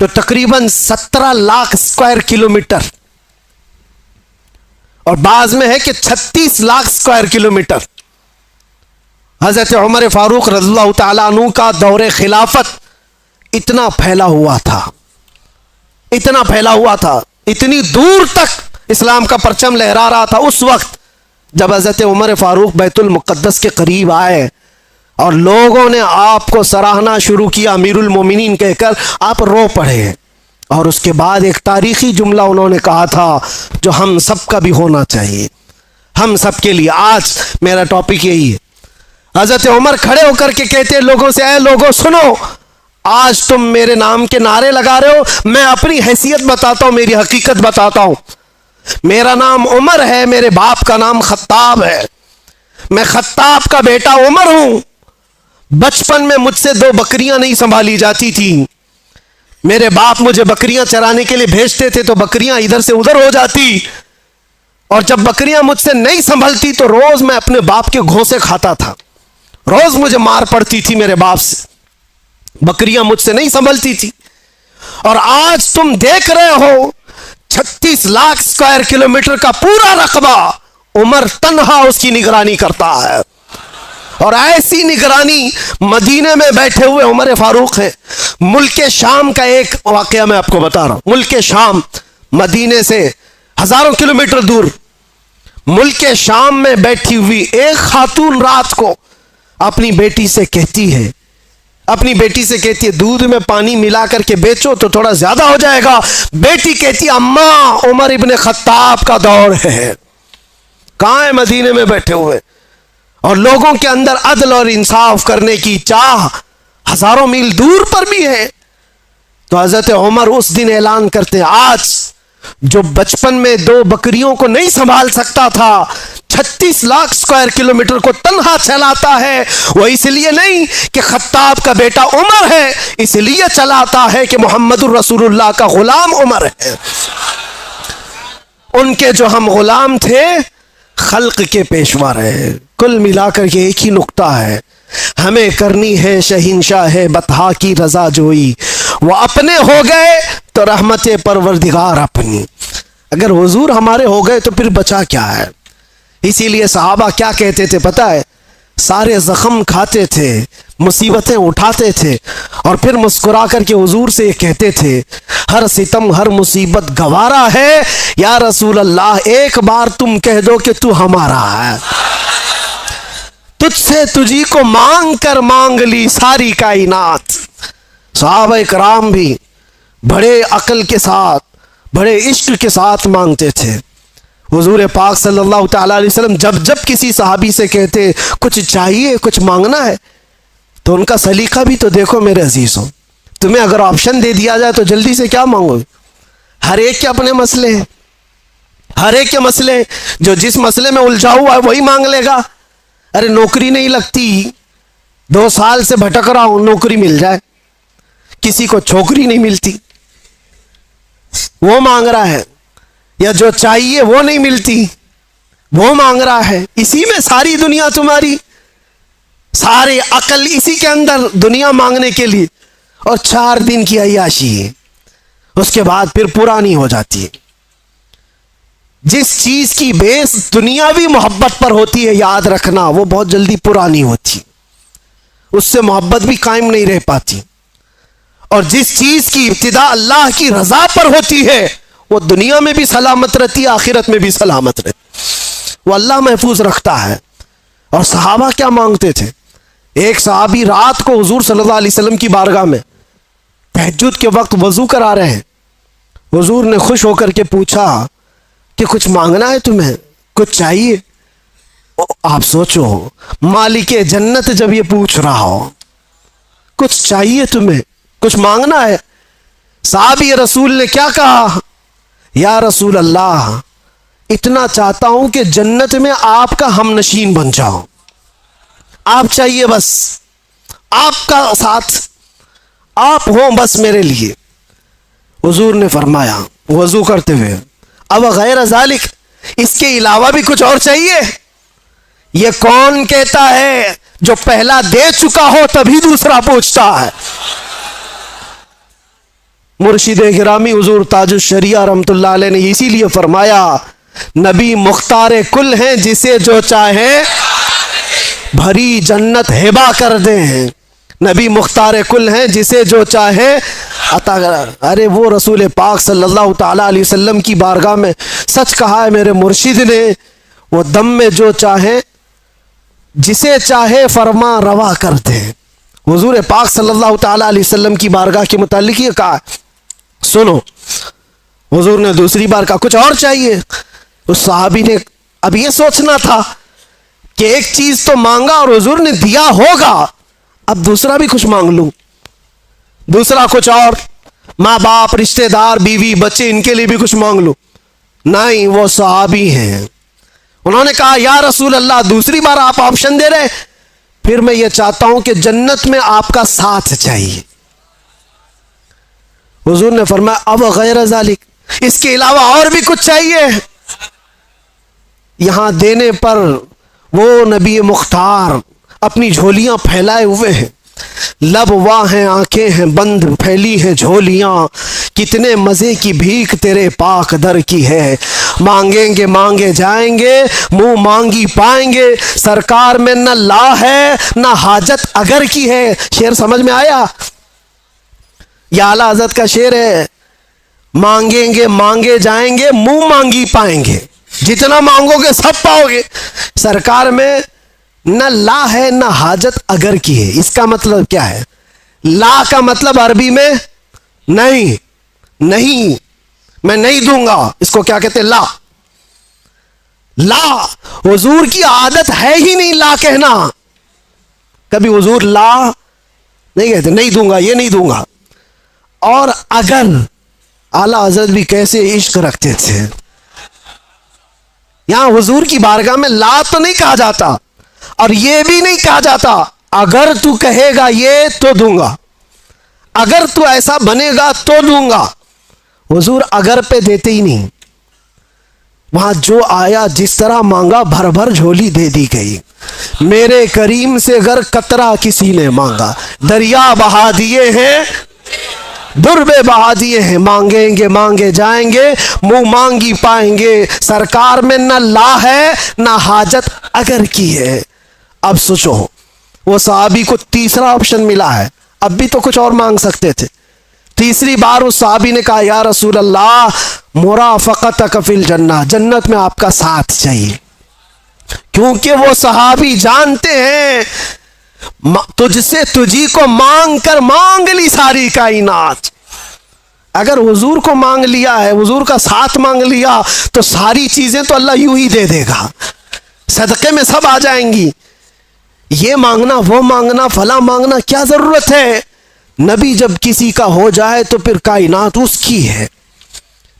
تو تقریباً 17 لاکھ اسکوائر کلومیٹر, اور بعض میں ہے کہ 36 لاکھ اسکوائر کلومیٹر. حضرت عمر فاروق رضی اللہ تعالیٰ عنہ کا دور خلافت اتنا پھیلا ہوا تھا, اتنا پھیلا ہوا تھا, اتنی دور تک اسلام کا پرچم لہرا رہا تھا. اس وقت جب حضرت عمر فاروق بیت المقدس کے قریب آئے اور لوگوں نے آپ کو سراہنا شروع کیا امیر المومنین کہہ کر, آپ رو پڑے. اور اس کے بعد ایک تاریخی جملہ انہوں نے کہا تھا جو ہم سب کا بھی ہونا چاہیے, ہم سب کے لیے. آج میرا ٹاپک یہی ہے. حضرت عمر کھڑے ہو کر کے کہتے لوگوں سے, اے لوگوں سنو, آج تم میرے نام کے نعرے لگا رہے ہو, میں اپنی حیثیت بتاتا ہوں, میری حقیقت بتاتا ہوں. میرا نام عمر ہے, میرے باپ کا نام خطاب ہے, میں خطاب کا بیٹا عمر ہوں. بچپن میں مجھ سے 2 بکریاں نہیں سنبھالی جاتی تھی. میرے باپ مجھے بکریاں چرانے کے لیے بھیجتے تھے تو بکریاں ادھر سے ادھر ہو جاتی, اور جب بکریاں مجھ سے نہیں سنبھلتی تو روز میں اپنے باپ کے گھونسے کھاتا تھا. روز مجھے مار پڑتی تھی میرے باپ سے, بکریاں مجھ سے نہیں سنبھلتی تھی. اور آج تم دیکھ رہے ہو 36 لاکھ اسکوائر کلومیٹر کا پورا رقبہ عمر تنہا اس کی نگرانی کرتا ہے. اور ایسی نگرانی مدینے میں بیٹھے ہوئے عمر فاروق ہے. ملک شام کا ایک واقعہ میں آپ کو بتا رہا ہوں. ملک شام مدینے سے ہزاروں کلومیٹر دور, ملک شام میں بیٹھی ہوئی ایک خاتون رات کو اپنی بیٹی سے کہتی ہے, دودھ میں پانی ملا کر کے بیچو تو تھوڑا زیادہ ہو جائے گا. بیٹی کہتی اماں عمر ابن خطاب کا دور ہے. کہاں ہے؟ مدینے میں بیٹھے ہوئے, اور لوگوں کے اندر عدل اور انصاف کرنے کی چاہ ہزاروں میل دور پر بھی ہے. تو حضرت عمر اس دن اعلان کرتے ہیں, آج جو بچپن میں 2 بکریوں کو نہیں سنبھال سکتا تھا 36 لاکھ اسکوائر کلومیٹر کو تنہا چلاتا ہے. وہ اس لیے نہیں کہ خطاب کا بیٹا عمر ہے, اس لیے چلاتا ہے کہ محمد الرسول اللہ کا غلام عمر ہے. ان کے جو ہم غلام تھے خلق کے پیشوا رہے. کل ملا کر کے ایک ہی نقطہ ہے, ہمیں کرنی ہے شہنشاہ بطحا کی رضا جوئی. وہ اپنے ہو گئے تو رحمت پروردگار اپنی. اگر حضور ہمارے ہو گئے تو پھر بچا کیا ہے. اسی لیے صحابہ کیا کہتے تھے پتہ ہے, سارے زخم کھاتے تھے, مصیبتیں اٹھاتے تھے, اور پھر مسکرا کر کے حضور سے یہ کہتے تھے, ہر ستم ہر مصیبت گوارا ہے, یا رسول اللہ ایک بار تم کہہ دو کہ تو ہمارا ہے. تجھ سے تجھی کو مانگ کر مانگ لی ساری کائنات. صحابہ کرام بھی بڑے عقل کے ساتھ, بڑے عشق کے ساتھ مانگتے تھے. حضور پاک صلی اللہ تعالیٰ علیہ وسلم جب کسی صحابی سے کہتے کچھ چاہیے, کچھ مانگنا ہے, تو ان کا سلیقہ بھی تو دیکھو میرے عزیزوں. تمہیں اگر آپشن دے دیا جائے تو جلدی سے کیا مانگو گے؟ ہر ایک کے اپنے مسئلے ہیں, ہر ایک کے مسئلے. جو جس مسئلے میں الجھا ہوا ہے وہی مانگ لے گا. ارے نوکری نہیں لگتی, 2 سال سے بھٹک رہا ہوں, نوکری مل جائے. کسی کو چھوکری نہیں ملتی, وہ مانگ رہا ہے. یا جو چاہیے وہ نہیں ملتی, وہ مانگ رہا ہے. اسی میں ساری دنیا تمہاری, سارے عقل اسی کے اندر دنیا مانگنے کے لیے. اور 4 دن کی عیاشی ہے, اس کے بعد پھر پرانی ہو جاتی ہے. جس چیز کی بیس دنیاوی محبت پر ہوتی ہے, یاد رکھنا وہ بہت جلدی پرانی ہوتی, اس سے محبت بھی قائم نہیں رہ پاتی. اور جس چیز کی ابتدا اللہ کی رضا پر ہوتی ہے وہ دنیا میں بھی سلامت رہتی ہے, آخرت میں بھی سلامت رہتی. وہ اللہ محفوظ رکھتا ہے۔ اور صحابہ کیا مانگتے تھے؟ ایک صحابی رات کو حضور صلی اللہ علیہ وسلم کی بارگاہ میں تہجد کے وقت وضو کرا رہے ہیں۔ حضور نے خوش ہو کر کے پوچھا کہ کچھ مانگنا ہے تمہیں، کچھ چاہیے؟ آپ سوچو، مالک جنت جب یہ پوچھ رہا ہو کچھ چاہیے تمہیں، کچھ مانگنا ہے؟ صحابی رسول نے کیا کہا؟ یا رسول اللہ، اتنا چاہتا ہوں کہ جنت میں آپ کا ہم نشین بن جاؤں، آپ چاہیے بس، آپ کا ساتھ، آپ ہوں بس میرے لیے۔ حضور نے فرمایا وضو کرتے ہوئے، اب غیر ذالک، اس کے علاوہ بھی کچھ اور چاہیے؟ یہ کون کہتا ہے جو پہلا دے چکا ہو تبھی دوسرا پوچھتا ہے؟ مرشد گرامی حضور تاج الشریعہ رحمت اللہ علیہ نے اسی لیے فرمایا، نبی مختار کل ہیں، جسے جو چاہے بھری جنت ہبا کر دیں۔ نبی مختار کل ہیں، جسے جو چاہے عطا کر۔ ارے وہ رسول پاک صلی اللہ تعالی علیہ وسلم کی بارگاہ میں سچ کہا ہے میرے مرشد نے، وہ دم میں جو چاہے جسے چاہے فرما روا کر دیں۔ حضور پاک صلی اللہ تعالی علیہ وسلم کی بارگاہ کے متعلق یہ کہا، سنو، حضور نے دوسری بار کہا کچھ اور چاہیے؟ اس صحابی نے اب یہ سوچنا تھا کہ ایک چیز تو مانگا اور حضور نے دیا ہوگا، اب دوسرا بھی کچھ مانگ لوں، دوسرا کچھ اور، ماں باپ، رشتہ دار، بیوی، بچے، ان کے لیے بھی کچھ مانگ لوں۔ نہیں، وہ صحابی ہیں، انہوں نے کہا یا رسول اللہ، دوسری بار آپ آپشن دے رہے، پھر میں یہ چاہتا ہوں کہ جنت میں آپ کا ساتھ چاہیے۔ حضور نے فرمایا اب غیر ذالک، اس کے علاوہ اور بھی کچھ چاہیے؟ یہاں دینے پر وہ نبی مختار اپنی جھولیاں پھیلائے ہوئے ہیں، لب واہ ہیں، آنکھیں ہیں بند، پھیلی ہیں جھولیاں، کتنے مزے کی بھیک تیرے پاک در کی ہے، مانگیں گے مانگے جائیں گے، منہ مانگی پائیں گے، سرکار میں نہ لا ہے نہ حاجت اگر کی ہے۔ شعر سمجھ میں آیا؟ یہ اعلیٰ حضرت کا شعر ہے، مانگیں گے مانگے جائیں گے، منہ مانگی پائیں گے، جتنا مانگو گے سب پاؤ گے، سرکار میں نہ لا ہے نہ حاجت اگر کی ہے۔ اس کا مطلب کیا ہے؟ لا کا مطلب عربی میں نہیں، نہیں، میں نہیں دوں گا، اس کو کیا کہتے ہیں؟ لا۔ لا حضور کی عادت ہے ہی نہیں لا کہنا، کبھی حضور لا نہیں کہتے، نہیں دوں گا، یہ نہیں دوں گا۔ اور اگر، اعلیٰ حضرت بھی کیسے عشق رکھتے تھے، یہاں حضور کی بارگاہ میں لا تو نہیں کہا جاتا اور یہ بھی نہیں کہا جاتا اگر تو کہے گا یہ تو دوں گا، اگر تو ایسا بنے گا تو دوں گا۔ حضور اگر پہ دیتے ہی نہیں، وہاں جو آیا جس طرح مانگا بھر بھر جھولی دے دی گئی۔ میرے کریم سے گر قطرہ کسی نے مانگا، دریا بہا دیے ہیں، دربے بہا دیے ہیں، مانگیں گے مانگے جائیں گے، منہ مانگی پائیں گے، سرکار میں نہ لا ہے نہ حاجت اگر کی ہے۔ اب سوچو، وہ صحابی کو تیسرا آپشن ملا ہے، اب بھی تو کچھ اور مانگ سکتے تھے۔ تیسری بار اس صحابی نے کہا یا رسول اللہ، مرافقتک فی الجنہ، جنت میں آپ کا ساتھ چاہیے، کیونکہ وہ صحابی جانتے ہیں تجھ سے تجھی کو مانگ کر مانگ لی ساری کائنات۔ اگر حضور کو مانگ لیا ہے، حضور کا ساتھ مانگ لیا، تو ساری چیزیں تو اللہ یوں ہی دے دے گا، صدقے میں سب آ جائیں گی۔ یہ مانگنا وہ مانگنا فلاں مانگنا کیا ضرورت ہے؟ نبی جب کسی کا ہو جائے تو پھر کائنات اس کی ہے،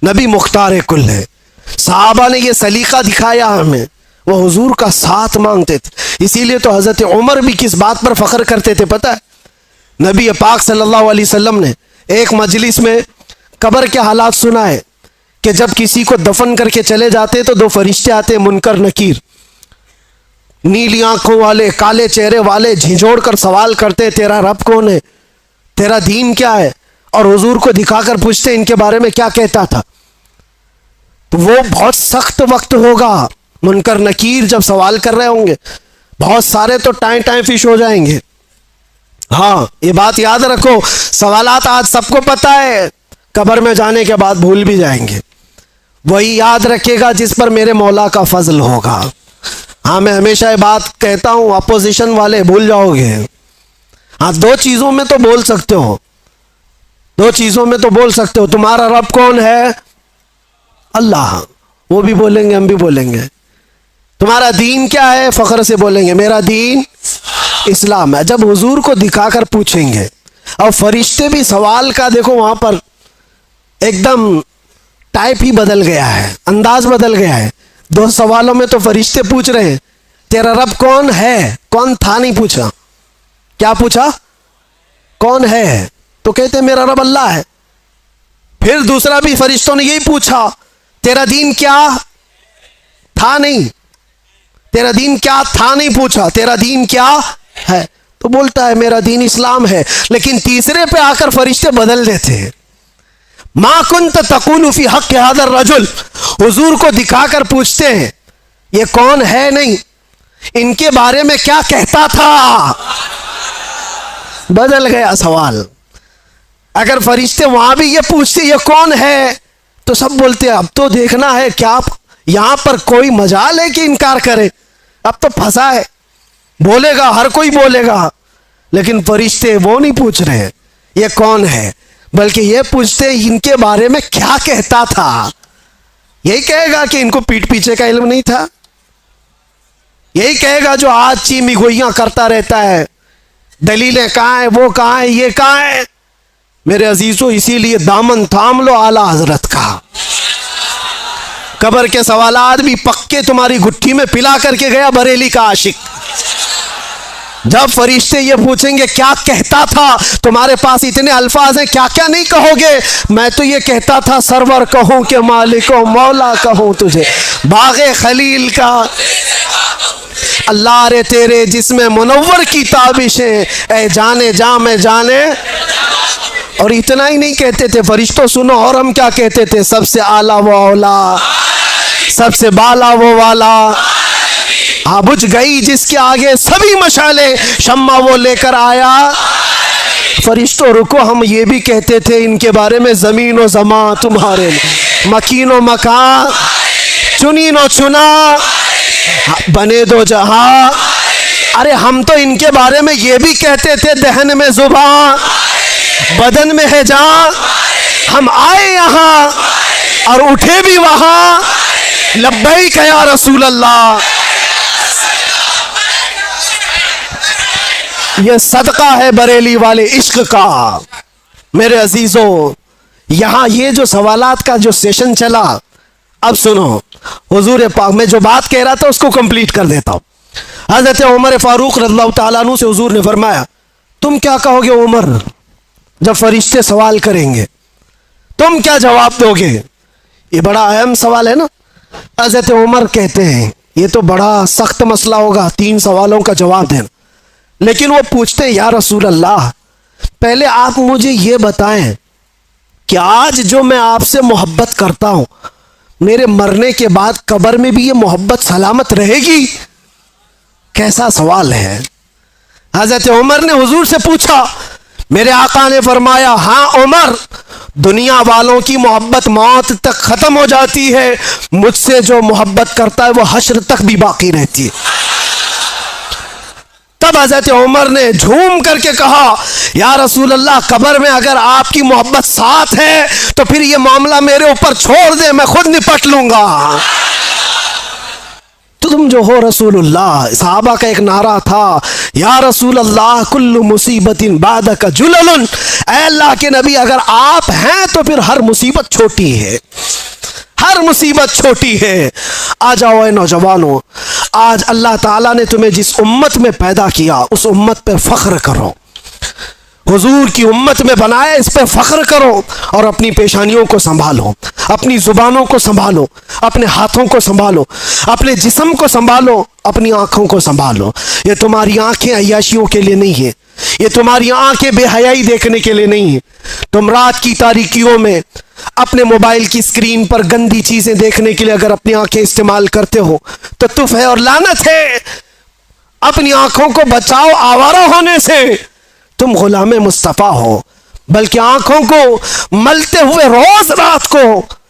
نبی مختار کل ہے۔ صحابہ نے یہ سلیقہ دکھایا ہمیں، وہ حضور کا ساتھ مانگتے تھے۔ اسی لیے تو حضرت عمر بھی کس بات پر فخر کرتے تھے پتہ ہے؟ نبی پاک صلی اللہ علیہ وسلم نے ایک مجلس میں قبر کے حالات سنائے کہ جب کسی کو دفن کر کے چلے جاتے تو دو فرشتے آتے، منکر نکیر، نیلی آنکھوں والے، کالے چہرے والے، جھنجھوڑ کر سوال کرتے تیرا رب کون ہے، تیرا دین کیا ہے، اور حضور کو دکھا کر پوچھتے ان کے بارے میں کیا کہتا تھا۔ تو وہ بہت سخت وقت ہوگا، منکر نکیر جب سوال کر رہے ہوں گے، بہت سارے تو ٹائیں ٹائیں فش ہو جائیں گے۔ ہاں یہ بات یاد رکھو، سوالات آج سب کو پتہ ہے، قبر میں جانے کے بعد بھول بھی جائیں گے۔ وہی یاد رکھے گا جس پر میرے مولا کا فضل ہوگا. ہاں میں ہمیشہ یہ بات کہتا ہوں, اپوزیشن والے بھول جاؤ گے. ہاں دو چیزوں میں تو بول سکتے ہو, دو چیزوں میں تو بول سکتے ہو. تمہارا رب کون ہے؟ اللہ. وہ بھی بولیں گے, ہم بھی بولیں گے. تمہارا دین کیا ہے؟ فخر سے بولیں گے میرا دین اسلام ہے. جب حضور کو دکھا کر پوچھیں گے, اور فرشتے بھی سوال کا دیکھو وہاں پر ایک دم ٹائپ ہی بدل گیا ہے, انداز بدل گیا ہے. دو سوالوں میں تو فرشتے پوچھ رہے ہیں تیرا رب کون ہے, کون تھا نہیں پوچھا. کیا پوچھا؟ کون ہے, تو کہتے میرا رب اللہ ہے. پھر دوسرا بھی فرشتوں نے یہی پوچھا تیرا دین کیا تھا, نہیں تیرا دین کیا تھا نہیں پوچھا, تیرا دین کیا ہے, تو بولتا ہے میرا دین اسلام ہے. لیکن تیسرے پہ آ کر فرشتے بدل دیتے ہیں. ما کنت تقول فی حق هذا الرجل, حضور کو دکھا کر پوچھتے ہیں یہ کون ہے, نہیں ان کے بارے میں کیا کہتا تھا. بدل گیا سوال. اگر فرشتے وہاں بھی یہ پوچھتے یہ کون ہے, تو سب بولتے اب تو دیکھنا ہے کیا یہاں پر کوئی مجال ہے کہ انکار کرے, اب تو پھنسا ہے, بولے گا ہر کوئی بولے گا. لیکن فرشتے وہ نہیں پوچھ رہے یہ کون ہے, بلکہ یہ پوچھتے ان کے بارے میں کیا کہتا تھا. یہی کہے گا کہ ان کو پیٹ پیچھے کا علم نہیں تھا, یہی کہے گا جو آج چیمی گوئیاں کرتا رہتا ہے دلیلیں کہاں ہیں, وہ کہاں ہیں, یہ کہاں ہیں. میرے عزیزوں اسی لیے دامن تھام لو اعلیٰ حضرت کا. قبر کے سوالات بھی پکے تمہاری گٹھی میں پلا کر کے گیا بریلی کا عاشق. جب فرشتے یہ پوچھیں گے کیا کہتا تھا, تمہارے پاس اتنے الفاظ ہیں کیا کیا نہیں کہو گے. میں تو یہ کہتا تھا سرور کہوں کہ مالک و مولا کہوں تجھے, باغ خلیل کا اللہ رے تیرے جسم منور کی تابشیں, اے جانے جاں میں جانے. اور اتنا ہی نہیں کہتے تھے فرشتوں سنو, اور ہم کیا کہتے تھے, سب سے اعلیٰ وہ اولا, سب سے بالا وہ والا. ہاں بجھ گئی جس کے آگے سبھی مشالیں, شمع وہ لے کر آیا. فرشتوں رکو, ہم یہ بھی کہتے تھے ان کے بارے میں زمین و زمان تمہارے, مکین و مکان, چنین و چنا, بنے دو جہاں. ارے ہم تو ان کے بارے میں یہ بھی کہتے تھے دہن میں زبان, بدن میں ہے جان. ہم آئے یہاں اور اٹھے بھی وہاں, لبیک یا رسول اللہ. یہ صدقہ ہے بریلی والے عشق کا. میرے عزیزوں یہاں یہ جو سوالات کا جو سیشن چلا, اب سنو حضور پاک, میں جو بات کہہ رہا تھا اس کو کمپلیٹ کر دیتا ہوں. حضرت عمر فاروق رضی اللہ تعالیٰ عنہ سے حضور نے فرمایا تم کیا کہو گے عمر, جب فرشتے سوال کریں گے تم کیا جواب دو گے. یہ بڑا اہم سوال ہے نا. حضرت عمر کہتے ہیں یہ تو بڑا سخت مسئلہ ہوگا 3 سوالوں کا جواب دینا. لیکن وہ پوچھتے ہیں یا رسول اللہ پہلے آپ مجھے یہ بتائیں کہ آج جو میں آپ سے محبت کرتا ہوں میرے مرنے کے بعد قبر میں بھی یہ محبت سلامت رہے گی. کیسا سوال ہے. حضرت عمر نے حضور سے پوچھا, میرے آقا نے فرمایا ہاں عمر, دنیا والوں کی محبت موت تک ختم ہو جاتی ہے, مجھ سے جو محبت کرتا ہے وہ حشر تک بھی باقی رہتی ہے. تب حضرت عمر نے جھوم کر کے کہا یا رسول اللہ قبر میں اگر آپ کی محبت ساتھ ہے تو پھر یہ معاملہ میرے اوپر چھوڑ دے, میں خود نپٹ لوں گا. تو تم جو ہو رسول اللہ. صحابہ کا ایک نعرہ تھا یا رسول اللہ کل مصیبت بعدک جلل, اے اللہ کے نبی اگر آپ ہیں تو پھر ہر مصیبت چھوٹی ہے, ہر مصیبت چھوٹی ہے. آ جاؤ اے نوجوانوں, آج اللہ تعالیٰ نے تمہیں جس امت میں پیدا کیا اس امت پہ فخر کرو. حضور کی امت میں بنائے اس پہ فخر کرو, اور اپنی پیشانیوں کو سنبھالو, اپنی زبانوں کو سنبھالو, اپنے ہاتھوں کو سنبھالو, اپنے جسم کو سنبھالو, اپنی آنکھوں کو سنبھالو. یہ تمہاری آنکھیں عیاشیوں کے لیے نہیں ہیں, یہ تمہاری آنکھیں بے حیائی دیکھنے کے لیے نہیں ہیں. تم رات کی تاریکیوں میں اپنے موبائل کی اسکرین پر گندی چیزیں دیکھنے کے لیے اگر اپنی آنکھیں استعمال کرتے ہو تو تف ہے اور لعنت ہے. اپنی آنکھوں کو بچاؤ آوارہ ہونے سے. تم غلام مصطفیٰ ہو, بلکہ آنکھوں کو ملتے ہوئے روز رات کو